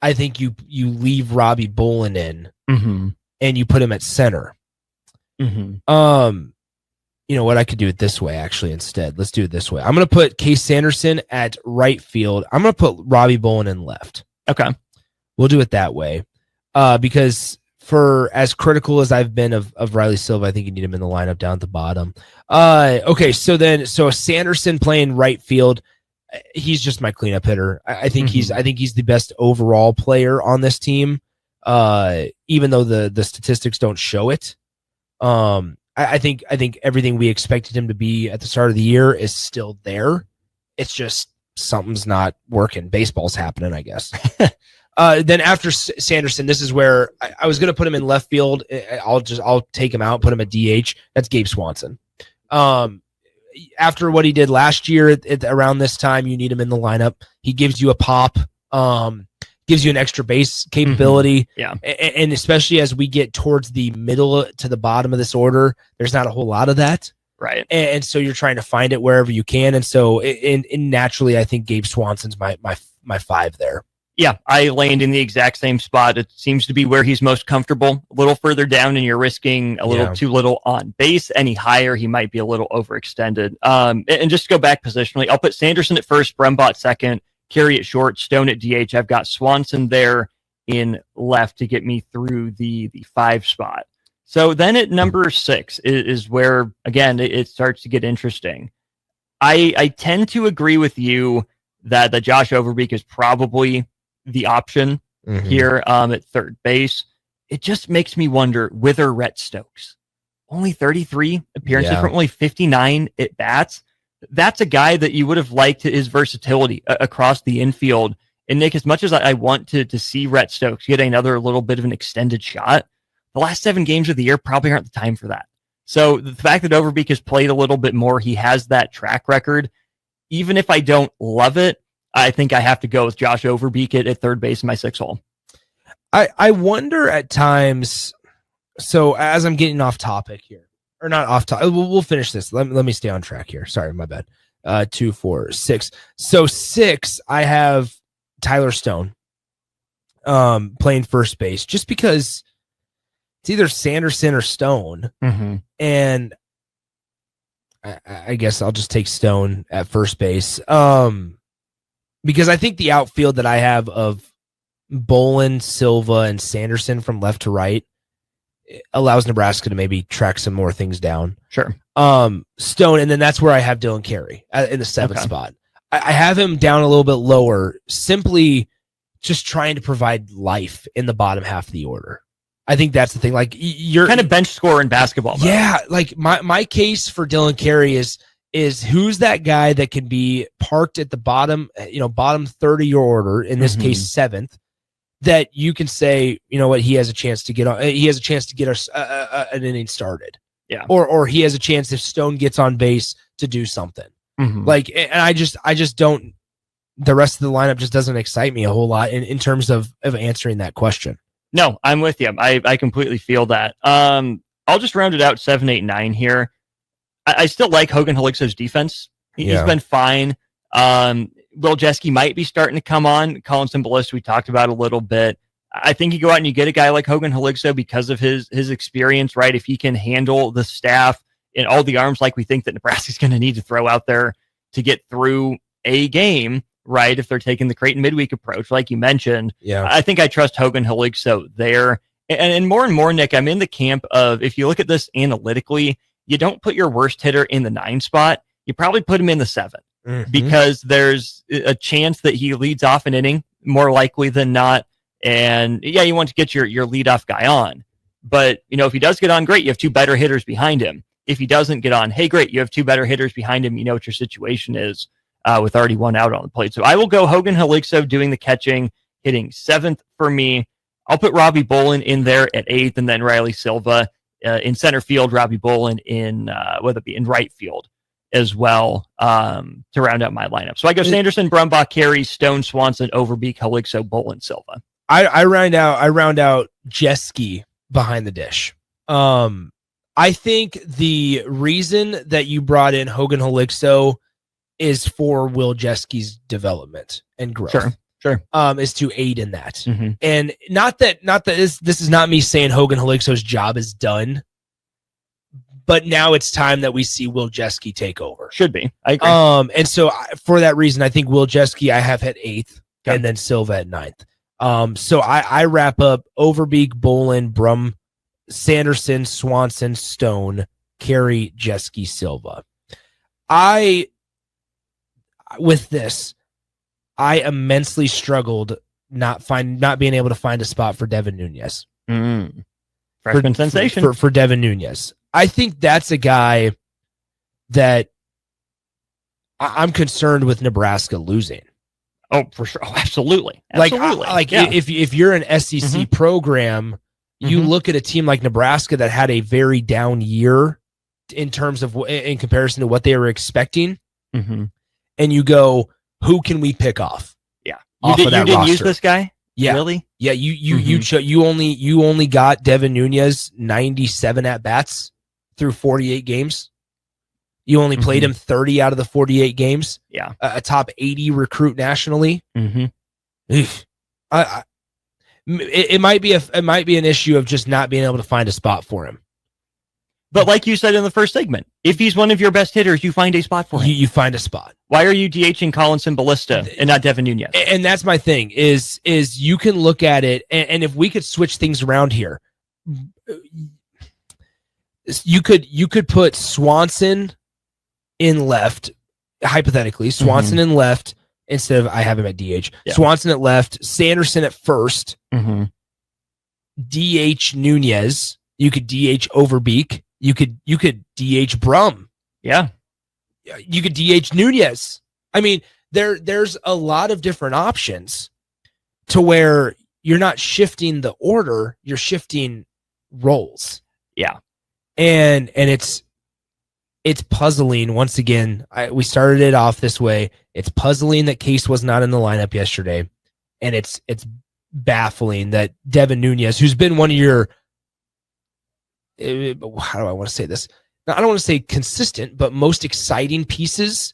I think you leave Robbie Bolin in and you put him at center. You know what? I could do it this way, actually, instead. Let's do it this way. I'm going to put Case Sanderson at right field. I'm going to put Robbie Bolin in left. Okay. We'll do it that way. Because for as critical as I've been of Riley Silva, I think you need him in the lineup down at the bottom. Okay, so Sanderson playing right field, he's just my cleanup hitter. I think he's the best overall player on this team, even though the statistics don't show it. I think everything we expected him to be at the start of the year is still there. It's just something's not working. Baseball's happening, I guess. Then after Sanderson, this is where I was going to put him in left field. I'll take him out, put him at DH. That's Gabe Swanson. After what he did last year around this time, you need him in the lineup. He gives you a pop, gives you an extra base capability. Yeah. And especially as we get towards the middle to the bottom of this order, there's not a whole lot of that. Right. And so you're trying to find it wherever you can. And so naturally, I think Gabe Swanson's my 5 there. Yeah, I land in the exact same spot. It seems to be where he's most comfortable. A little further down, and you're risking a little too little on base. Any higher, he might be a little overextended. And just to go back positionally, I'll put Sanderson at first, Brumbaugh at second, Carey at short, Stone at DH. I've got Swanson there in left to get me through the 5 spot. So then at number 6 is where, again, it starts to get interesting. I tend to agree with you that Josh Overbeek is probably the option here at third base. It just makes me wonder, whether Rhett Stokes, only 33 appearances from only 59 at bats. that's a guy that you would have liked his versatility across the infield. And Nick, as much as I want to see Rhett Stokes get another little bit of an extended shot, the last 7 games of the year probably aren't the time for that. So the fact that Overbeek has played a little bit more, he has that track record. Even if I don't love it, I think I have to go with Josh Overbeek at third base in my 6 hole. I wonder at times. So as I'm getting off topic here, or not off topic, we'll finish this. Let me stay on track here. Sorry, my bad. 2, 4, 6. So 6, I have Tyler Stone playing first base, just because it's either Sanderson or Stone. And I guess I'll just take Stone at first base. Because I think the outfield that I have of Bolin, Silva, and Sanderson from left to right allows Nebraska to maybe track some more things down. Sure. Stone, and then that's where I have Dylan Carey in the 7th spot. I have him down a little bit lower, simply just trying to provide life in the bottom half of the order. I think that's the thing. Like, you're kind of bench scorer in basketball. Yeah. Like my case for Dylan Carey is who's that guy that can be parked at the bottom, bottom third of your order, in this case, 7th, that you can say, you know what, he has a chance to get on. He has a chance to get us an inning started. Yeah. Or he has a chance, if Stone gets on base, to do something. Like, and I just don't, the rest of the lineup just doesn't excite me a whole lot in terms of answering that question. No, I'm with you. I completely feel that. I'll just round it out 7, 8, 9 here. I still like Hogan Halixo's defense. He's been fine. Will Jeske might be starting to come on. Colin Cymbalista, we talked about a little bit. I think you go out and you get a guy like Hogan Halixo because of his experience, right? If he can handle the staff and all the arms like we think that Nebraska's going to need to throw out there to get through a game, right? If they're taking the Creighton midweek approach, like you mentioned, I think I trust Hogan Halixo there. And more, Nick, I'm in the camp of, if you look at this analytically, you don't put your worst hitter in the 9 spot. You probably put him in the 7 because there's a chance that he leads off an inning more likely than not. And you want to get your leadoff guy on. But, if he does get on, great. You have 2 better hitters behind him. If he doesn't get on, hey, great. You have 2 better hitters behind him. You know what your situation is with already 1 out on the plate. So I will go Hogan Halixo doing the catching, hitting 7th for me. I'll put Robbie Bolin in there at 8th, and then Riley Silva in center field, Robbie Bolin in, whether it be in right field as well, to round out my lineup. So I go Sanderson, Brumbach, Carey, Stone, Swanson, Overbeek, Halixo, Bolin, Silva. I round out Jeske behind the dish. I think the reason that you brought in Hogan Halixo is for Will Jeske's development and growth. Sure. Is to aid in that. And not that this is not me saying Hogan Halixo's job is done, but now it's time that we see Will Jeske take over. Should be. I agree. And so for that reason, I think Will Jeske I have at 8th, and then Silva at 9th. So I wrap up Overbeek, Bolin, Brum, Sanderson, Swanson, Stone, Carey, Jeske, Silva. With this, I immensely struggled not being able to find a spot for Devin Nunez. Freshman sensation for Devin Nunez. I think that's a guy that I'm concerned with Nebraska losing. Oh, for sure. Oh, absolutely. If you're an SEC program, you look at a team like Nebraska that had a very down year in terms of in comparison to what they were expecting, and you go, who can we pick off? Yeah, you didn't use this guy. Yeah, really? Yeah, you only got Devin Nunez 97 at bats through 48 games. You only played him 30 out of the 48 games. Yeah, a top 80 recruit nationally. It might be an issue of just not being able to find a spot for him. But like you said in the first segment, if he's one of your best hitters, you find a spot for him. You find a spot. Why are you DHing Colin Cymbalista and not Devin Nunez? And that's my thing is you can look at it, and if we could switch things around here, you could put Swanson in left, hypothetically, Swanson in left instead of, I have him at DH. Yeah. Swanson at left, Sanderson at first, DH Nunez. You could DH Overbeek. You could DH Brum. Yeah. You could DH Nunez. I mean, there's a lot of different options to where you're not shifting the order, you're shifting roles. Yeah. And it's puzzling. Once again, we started it off this way. It's puzzling that Case was not in the lineup yesterday. And it's baffling that Devin Nunez, who's been one of your, how do I want to say this? Now, I don't want to say consistent, but most exciting pieces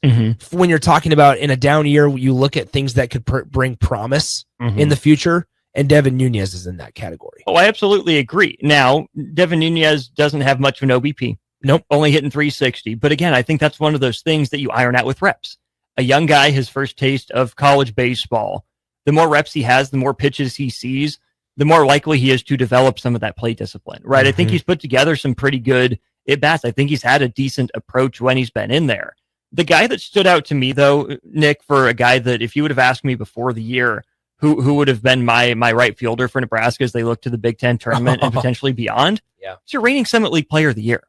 when you're talking about in a down year, you look at things that could bring promise in the future. And Devin Nunez is in that category. Oh, I absolutely agree. Now, Devin Nunez doesn't have much of an OBP. Nope. Only hitting 360. But again, I think that's one of those things that you iron out with reps. A young guy, his first taste of college baseball, the more reps he has, the more pitches he sees, the more likely he is to develop some of that play discipline, right? I think he's put together some pretty good at-bats. I think he's had a decent approach when he's been in there. The guy that stood out to me, though, Nick, for a guy that if you would have asked me before the year, who would have been my right fielder for Nebraska as they look to the Big Ten tournament and potentially beyond, it's your reigning Summit League Player of the Year,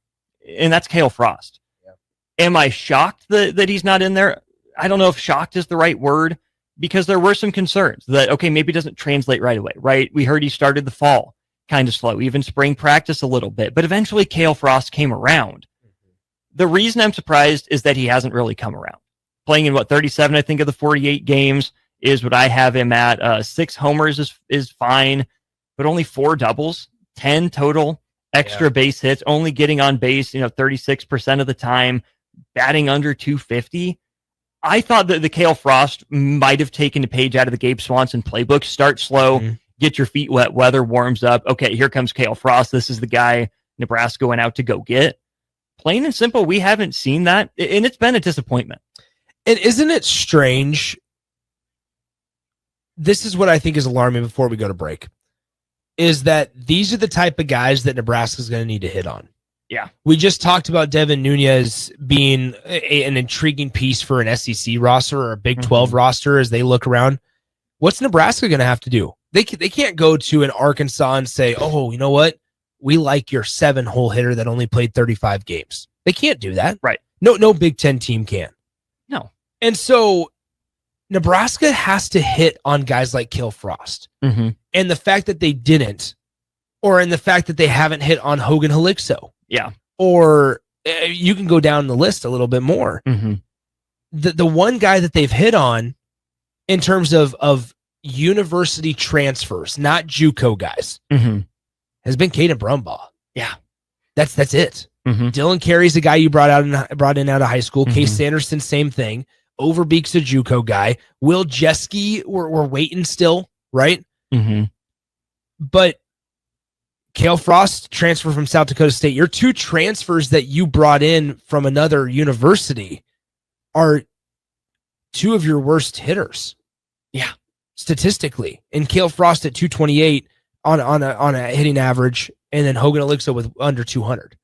and that's Cale Frost. Yeah. Am I shocked that he's not in there? I don't know if shocked is the right word, because there were some concerns that, okay, maybe it doesn't translate right away, right? We heard he started the fall kind of slow, even spring practice a little bit, but eventually Cale Frost came around. The reason I'm surprised is that he hasn't really come around. Playing in 37, I think, of the 48 games is what I have him at. 6 homers is fine, but only 4 doubles, 10 total extra base hits, only getting on base, 36% of the time, batting under 250. I thought that the Cale Frost might have taken a page out of the Gabe Swanson playbook. Start slow, get your feet wet, weather warms up. Okay, here comes Cale Frost. This is the guy Nebraska went out to go get. Plain and simple, we haven't seen that, and it's been a disappointment. And isn't it strange? This is what I think is alarming before we go to break, is that these are the type of guys that Nebraska is going to need to hit on. Yeah. We just talked about Devin Nunez being an intriguing piece for an SEC roster or a Big 12 roster as they look around. What's Nebraska going to have to do? They can't go to an Arkansas and say, oh, you know what? We like your 7-hole hitter that only played 35 games. They can't do that. Right. No Big Ten team can. No. And so Nebraska has to hit on guys like Cale Frost. And the fact that they didn't, or in the fact that they haven't hit on Hogan Helixo. Yeah. Or you can go down the list a little bit more. The one guy that they've hit on in terms of university transfers, not JUCO guys, has been Caden Brumbaugh. Yeah. That's it. Dylan Carey's the guy you brought in out of high school. Case Sanderson, same thing. Overbeek's a JUCO guy. Will Jeske, we're waiting still, right? But Cale Frost transfer from South Dakota State. Your 2 transfers that you brought in from another university are 2 of your worst hitters. Yeah, statistically. And Cale Frost at 228 on a hitting average, and then Hogan Elixir with under 200.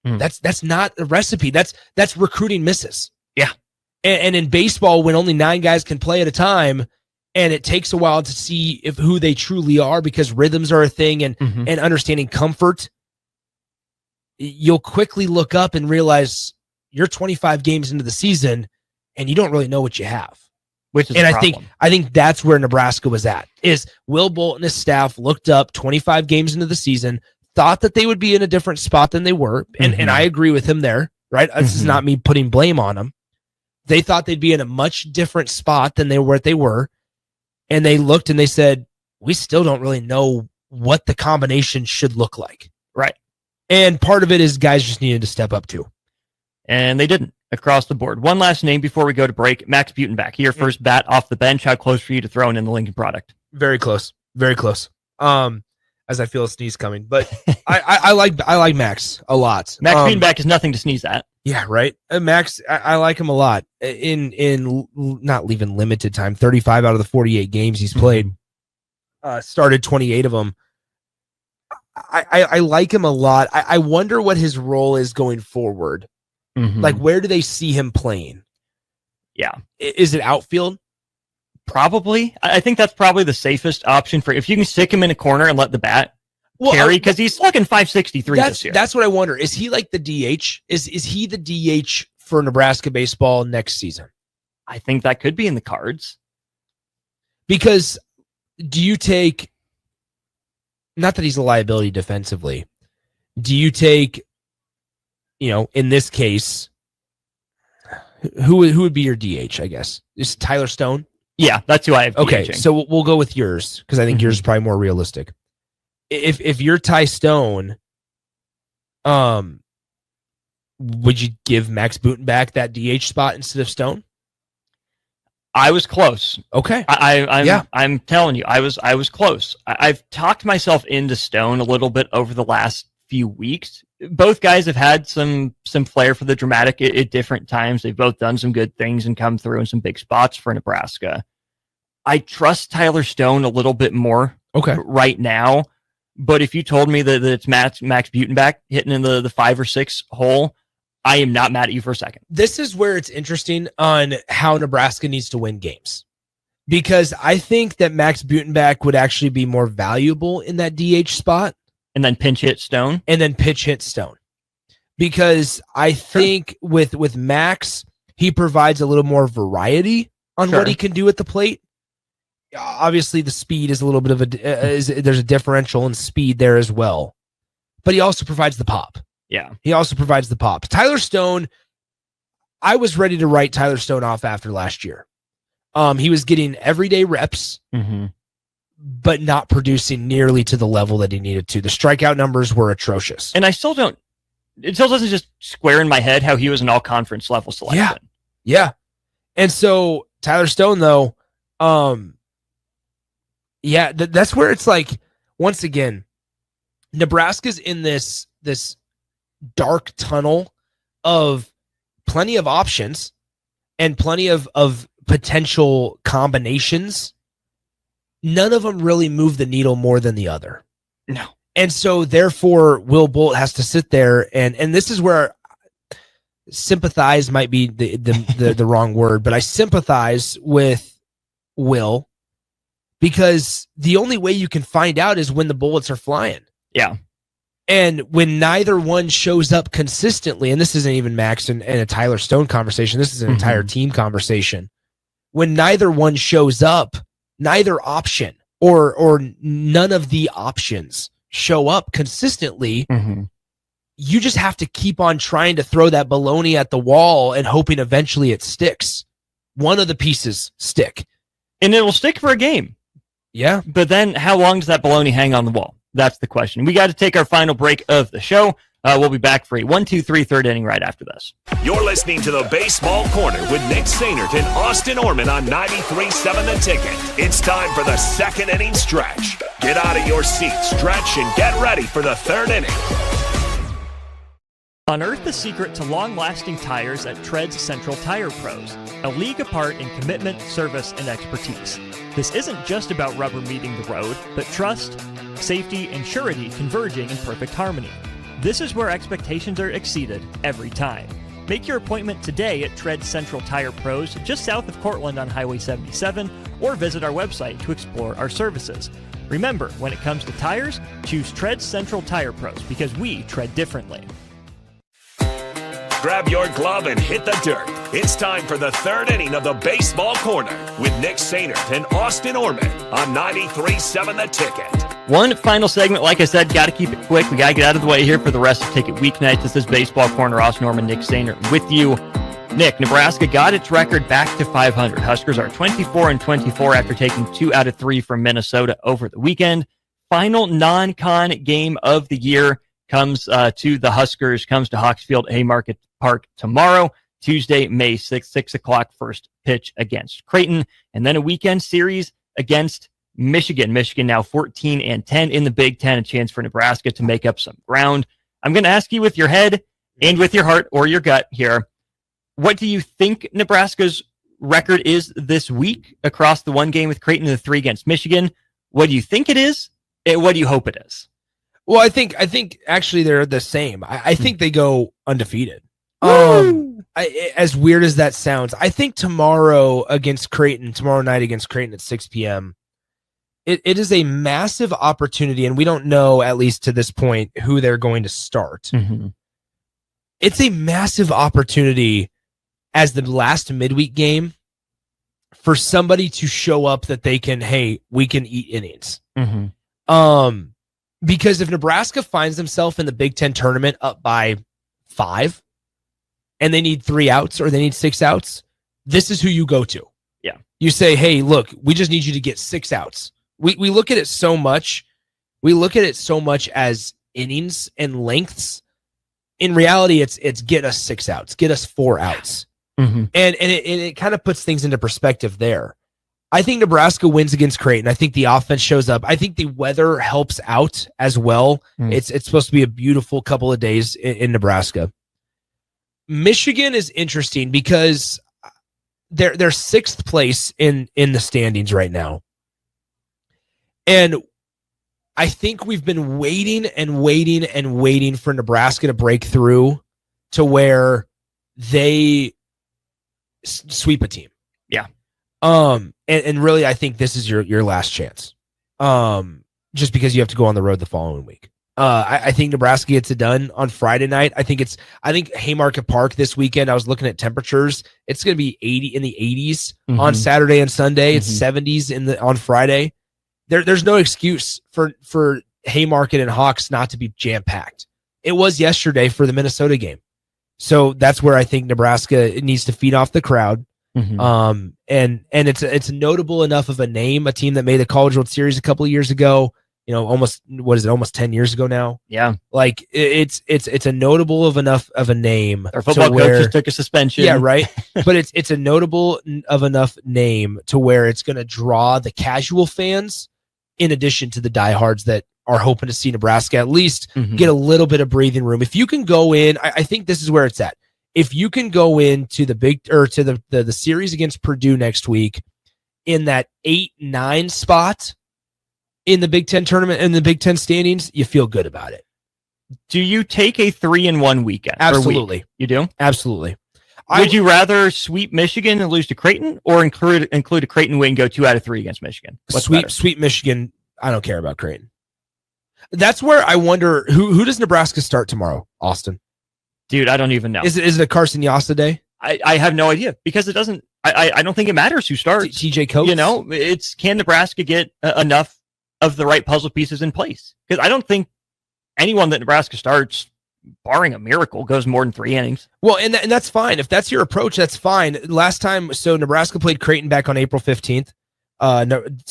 That's not a recipe. That's recruiting misses. Yeah. And in baseball, when only 9 guys can play at a time, and it takes a while to see who they truly are, because rhythms are a thing, and understanding comfort, you'll quickly look up and realize you're 25 games into the season and you don't really know what you have. Which is I think that's where Nebraska was at. Is Will Bolt and his staff looked up 25 games into the season, thought that they would be in a different spot than they were, and I agree with him there. Right, this is not me putting blame on them. They thought they'd be in a much different spot than they were. And they looked and they said, we still don't really know what the combination should look like. Right. And part of it is guys just needed to step up too. And they didn't across the board. One last name before we go to break. Max Butenbach, your first bat off the bench. How close for you to throwing in the Lincoln product? Very close. Very close. As I feel a sneeze coming. But I like Max a lot. Max Butenbach is nothing to sneeze at. Yeah, right. Max, I like him a lot. In not leaving limited time, 35 out of the 48 games he's played, started 28 of them. I like him a lot. I wonder what his role is going forward. Like, where do they see him playing? Yeah. Is it outfield? Probably. I think that's probably the safest option for if you can stick him in a corner and let the bat carry, because he's slugging 563 this year. That's what I wonder. Is he like the DH? Is he the DH for Nebraska baseball next season? I think that could be in the cards. Because do you take, not that he's a liability defensively, do you take, in this case, who would be your DH, I guess? Is Tyler Stone? Yeah, that's who I have. Okay, DHing. so we'll go with yours because I think yours is probably more realistic. If you're Ty Stone, would you give Max Butenbach that DH spot instead of Stone? I was close. Okay. I'm telling you, I was close. I've talked myself into Stone a little bit over the last few weeks. Both guys have had some flair for the dramatic at different times. They've both done some good things and come through in some big spots for Nebraska. I trust Tyler Stone a little bit more right now. But if you told me that it's Max Butenbach hitting in the 5 or 6 hole, I am not mad at you for a second. This is where it's interesting on how Nebraska needs to win games. Because I think that Max Butenbach would actually be more valuable in that DH spot. And then pinch hit Stone. Because I think with Max, he provides a little more variety on what he can do at the plate. Obviously, the speed is a little bit of there's a differential in speed there as well. But he also provides the pop. Yeah. He also provides the pop. Tyler Stone, I was ready to write Tyler Stone off after last year. He was getting everyday reps, but not producing nearly to the level that he needed to. The strikeout numbers were atrocious. And it still doesn't just square in my head how he was an all-conference level selection. Yeah. And so Tyler Stone, though, that's where it's like, once again, Nebraska's in this dark tunnel of plenty of options and plenty of potential combinations. None of them really move the needle more than the other. No. And so therefore Will Bolt has to sit there and this is where sympathize might be the wrong word, but I sympathize with Will because the only way you can find out is when the bullets are flying. Yeah. And when neither one shows up consistently, and this isn't even Max and a Tyler Stone conversation, this is an entire team conversation. When neither one shows up, neither option or none of the options show up consistently, you just have to keep on trying to throw that baloney at the wall and hoping eventually it sticks. One of the pieces stick. And it'll stick for a game. Yeah. But then how long does that baloney hang on the wall? That's the question. We got to take our final break of the show. We'll be back for a 1-2-3 third inning right after this. You're listening to the Baseball Corner with Nick Sehnert and Austin Oerman on 93.7 The Ticket. It's time for the second inning stretch. Get out of your seat, stretch, and get ready for the third inning. Unearth the secret to long-lasting tires at Tread's Central Tire Pros, a league apart in commitment, service, and expertise. This isn't just about rubber meeting the road, but trust, safety, and surety converging in perfect harmony. This is where expectations are exceeded every time. Make your appointment today at Tread Central Tire Pros just south of Cortland on Highway 77 or visit our website to explore our services. Remember, when it comes to tires, choose Tread Central Tire Pros because we tread differently. Grab your glove and hit the dirt. It's time for the third inning of the Baseball Corner with Nick Sehnert and Austin Oerman on 93.7 The Ticket. One final segment, like I said, got to keep it quick. We got to get out of the way here for the rest of Ticket Weeknights. This is Baseball Corner. Austin Oerman, Nick Sehnert with you. Nick, Nebraska got its record back to 500. Huskers are 24-24 after taking 2 out of 3 from Minnesota over the weekend. Final non-con game of the year comes to the Huskers, comes to Hawksfield Haymarket Park tomorrow, Tuesday, May 6th, 6 o'clock, first pitch against Creighton, and then a weekend series against Michigan. Michigan now 14-10 in the Big Ten, a chance for Nebraska to make up some ground. I'm going to ask you with your head and with your heart or your gut here, what do you think Nebraska's record is this week across the 1 game with Creighton and the 3 against Michigan? What do you think it is? And what do you hope it is? Well, I think actually they're the same. I think they go undefeated. As weird as that sounds, I think tomorrow night against Creighton at 6 p.m., it is a massive opportunity, and we don't know, at least to this point, who they're going to start. It's a massive opportunity as the last midweek game for somebody to show up that they can, hey, we can eat innings. Because if Nebraska finds themselves in the Big Ten tournament up by 5 and they need 3 outs or they need 6 outs, this is who you go to. Yeah. You say, hey, look, we just need you to get 6 outs. We look at it so much. We look at it so much as innings and lengths. In reality, it's get us 6 outs, get us 4 outs. And it kind of puts things into perspective there. I think Nebraska wins against Creighton. I think the offense shows up. I think the weather helps out as well. It's supposed to be a beautiful couple of days in Nebraska. Michigan is interesting because they're 6th place in the standings right now. And I think we've been waiting for Nebraska to break through to where they sweep a team. Yeah. And really, I think this is your last chance. Just because you have to go on the road the following week. I think Nebraska gets it done on Friday night. I think Haymarket Park this weekend. I was looking at temperatures. It's going to be 80 in the 80s on Saturday and Sunday. It's 70s on Friday. There's no excuse for Haymarket and Hawks not to be jam packed. It was yesterday for the Minnesota game. So that's where I think Nebraska needs to feed off the crowd. And it's notable enough of a name, a team that made the College World Series a couple of years ago, almost 10 years ago now. Yeah. Like it's a notable enough of a name. Our football coach just took a suspension. Yeah. Right. But it's a notable of enough name to where it's going to draw the casual fans in addition to the diehards that are hoping to see Nebraska at least get a little bit of breathing room. If you can go in, I think this is where it's at. If you can go into the series against Purdue next week in that 8-9 spot in the Big Ten tournament and the Big Ten standings, you feel good about it. Do you take a 3-1 weekend? Absolutely. Week? You do? Absolutely. Would you rather sweep Michigan and lose to Creighton, or include a Creighton win, go 2 out of 3 against Michigan? Sweep Michigan. I don't care about Creighton. That's where I wonder who does Nebraska start tomorrow, Austin? Dude, I don't even know. Is it a Carson Yasta day? I have no idea because it doesn't. I don't think it matters who starts. TJ Coates. It's can Nebraska get enough of the right puzzle pieces in place? Because I don't think anyone that Nebraska starts, barring a miracle, goes more than 3 innings. Well, and that's fine. If that's your approach, that's fine. Last time, so Nebraska played Creighton back on April 15th.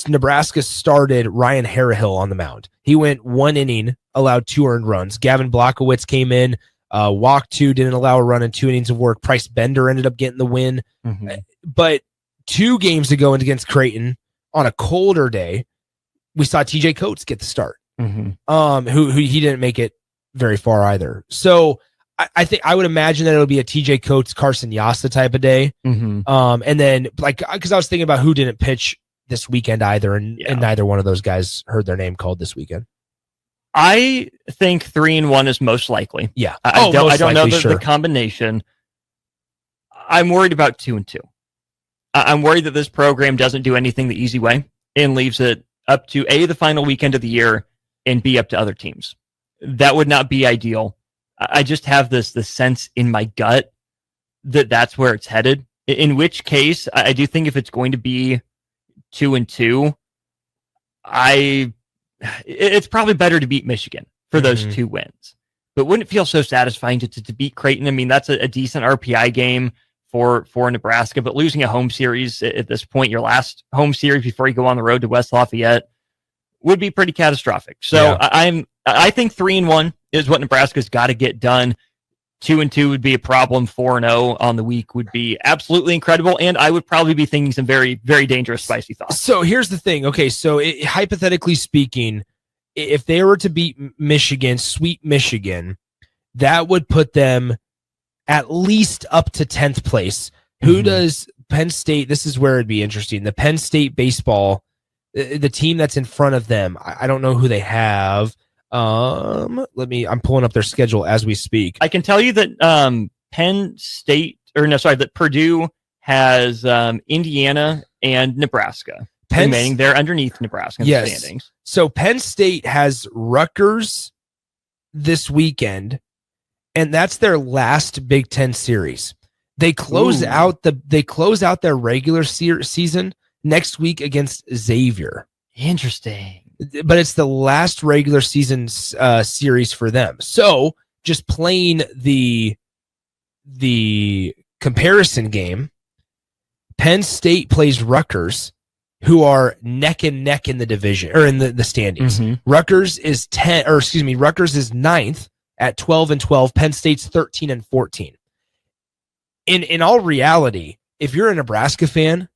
Nebraska started Ryan Harrihill on the mound. He went 1 inning, allowed 2 earned runs. Gavin Blockowitz came in, walked 2, didn't allow a run in 2 innings of work. Price Bender ended up getting the win. But 2 games ago against Creighton on a colder day, we saw TJ Coates get the start. Who he didn't make it very far either. So I think I would imagine that it'll be a TJ Coates, Carson Yasta type of day. And then because I was thinking about who didn't pitch this weekend either, and neither one of those guys heard their name called this weekend. I think 3-1 is most likely. Yeah. I don't know the combination. I'm worried about 2-2. I'm worried that this program doesn't do anything the easy way and leaves it up to A, the final weekend of the year, and B, up to other teams. That would not be ideal. I just have this sense in my gut that that's where it's headed. In which case, I do think if it's going to be 2-2, it's probably better to beat Michigan for those 2 wins. But wouldn't it feel so satisfying to beat Creighton? I mean, that's a decent RPI game for Nebraska, but losing a home series at this point, your last home series before you go on the road to West Lafayette, would be pretty catastrophic. So I think 3-1 is what Nebraska's got to get done. 2-2 would be a problem. 4-0 on the week would be absolutely incredible. And I would probably be thinking some very, very dangerous, spicy thoughts. So here's the thing. Okay. So hypothetically speaking, if they were to beat Michigan, sweep Michigan, that would put them at least up to 10th place. Who does Penn State? This is where it'd be interesting. The Penn State baseball, the team that's in front of them, I don't know who they have. I'm pulling up their schedule as we speak. I can tell you that that Purdue has Indiana and Nebraska remaining. They're underneath Nebraska in the standings. So Penn State has Rutgers this weekend, and that's their last Big Ten series. They close out their regular season next week against Xavier. Interesting. But it's the last regular season series for them. So just playing the comparison game, Penn State plays Rutgers, who are neck and neck in the division or in the standings. Mm-hmm. Rutgers is 9th at 12-12. Penn State's 13-14. In all reality, if you're a Nebraska fan,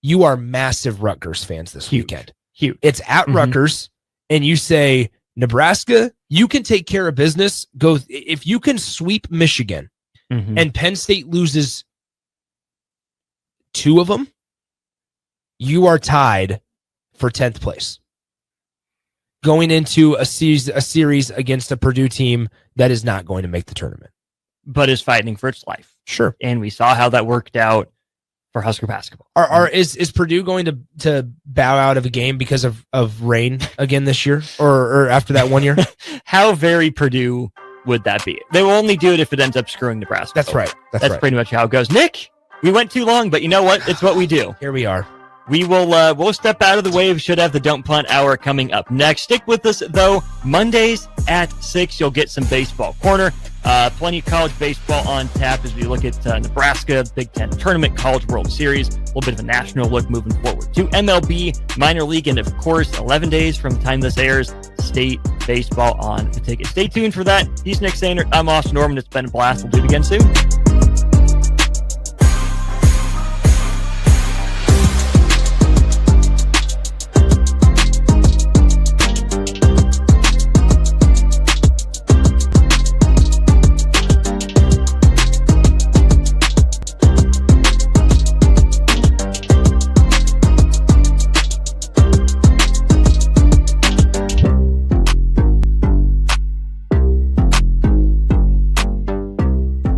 you are massive Rutgers fans this weekend. Huge. It's at Rutgers, and you say, Nebraska, you can take care of business. Go if you can sweep Michigan, and Penn State loses 2 of them, you are tied for 10th place. Going into a series against a Purdue team that is not going to make the tournament, but is fighting for its life. Sure. And we saw how that worked out for Husker basketball. Is Purdue going to bow out of a game because of rain again this year or after that 1 year? How very Purdue would that be? They will only do it if it ends up screwing Nebraska. That's right. That's right. Pretty much how it goes. Nick, we went too long, but you know what? It's what we do. Here we are. We will we'll step out of the way. We should have the Don't Punt Hour coming up next. Stick with us, though. Mondays at 6, you'll get some Baseball Corner. Plenty of college baseball on tap as we look at Nebraska, Big Ten Tournament, College World Series, a little bit of a national look moving forward to MLB, minor league, and of course, 11 days from the time this airs, state baseball on the ticket. Stay tuned for that. He's Nick Sehnert. I'm Austin Oerman. It's been a blast. We'll do it again soon.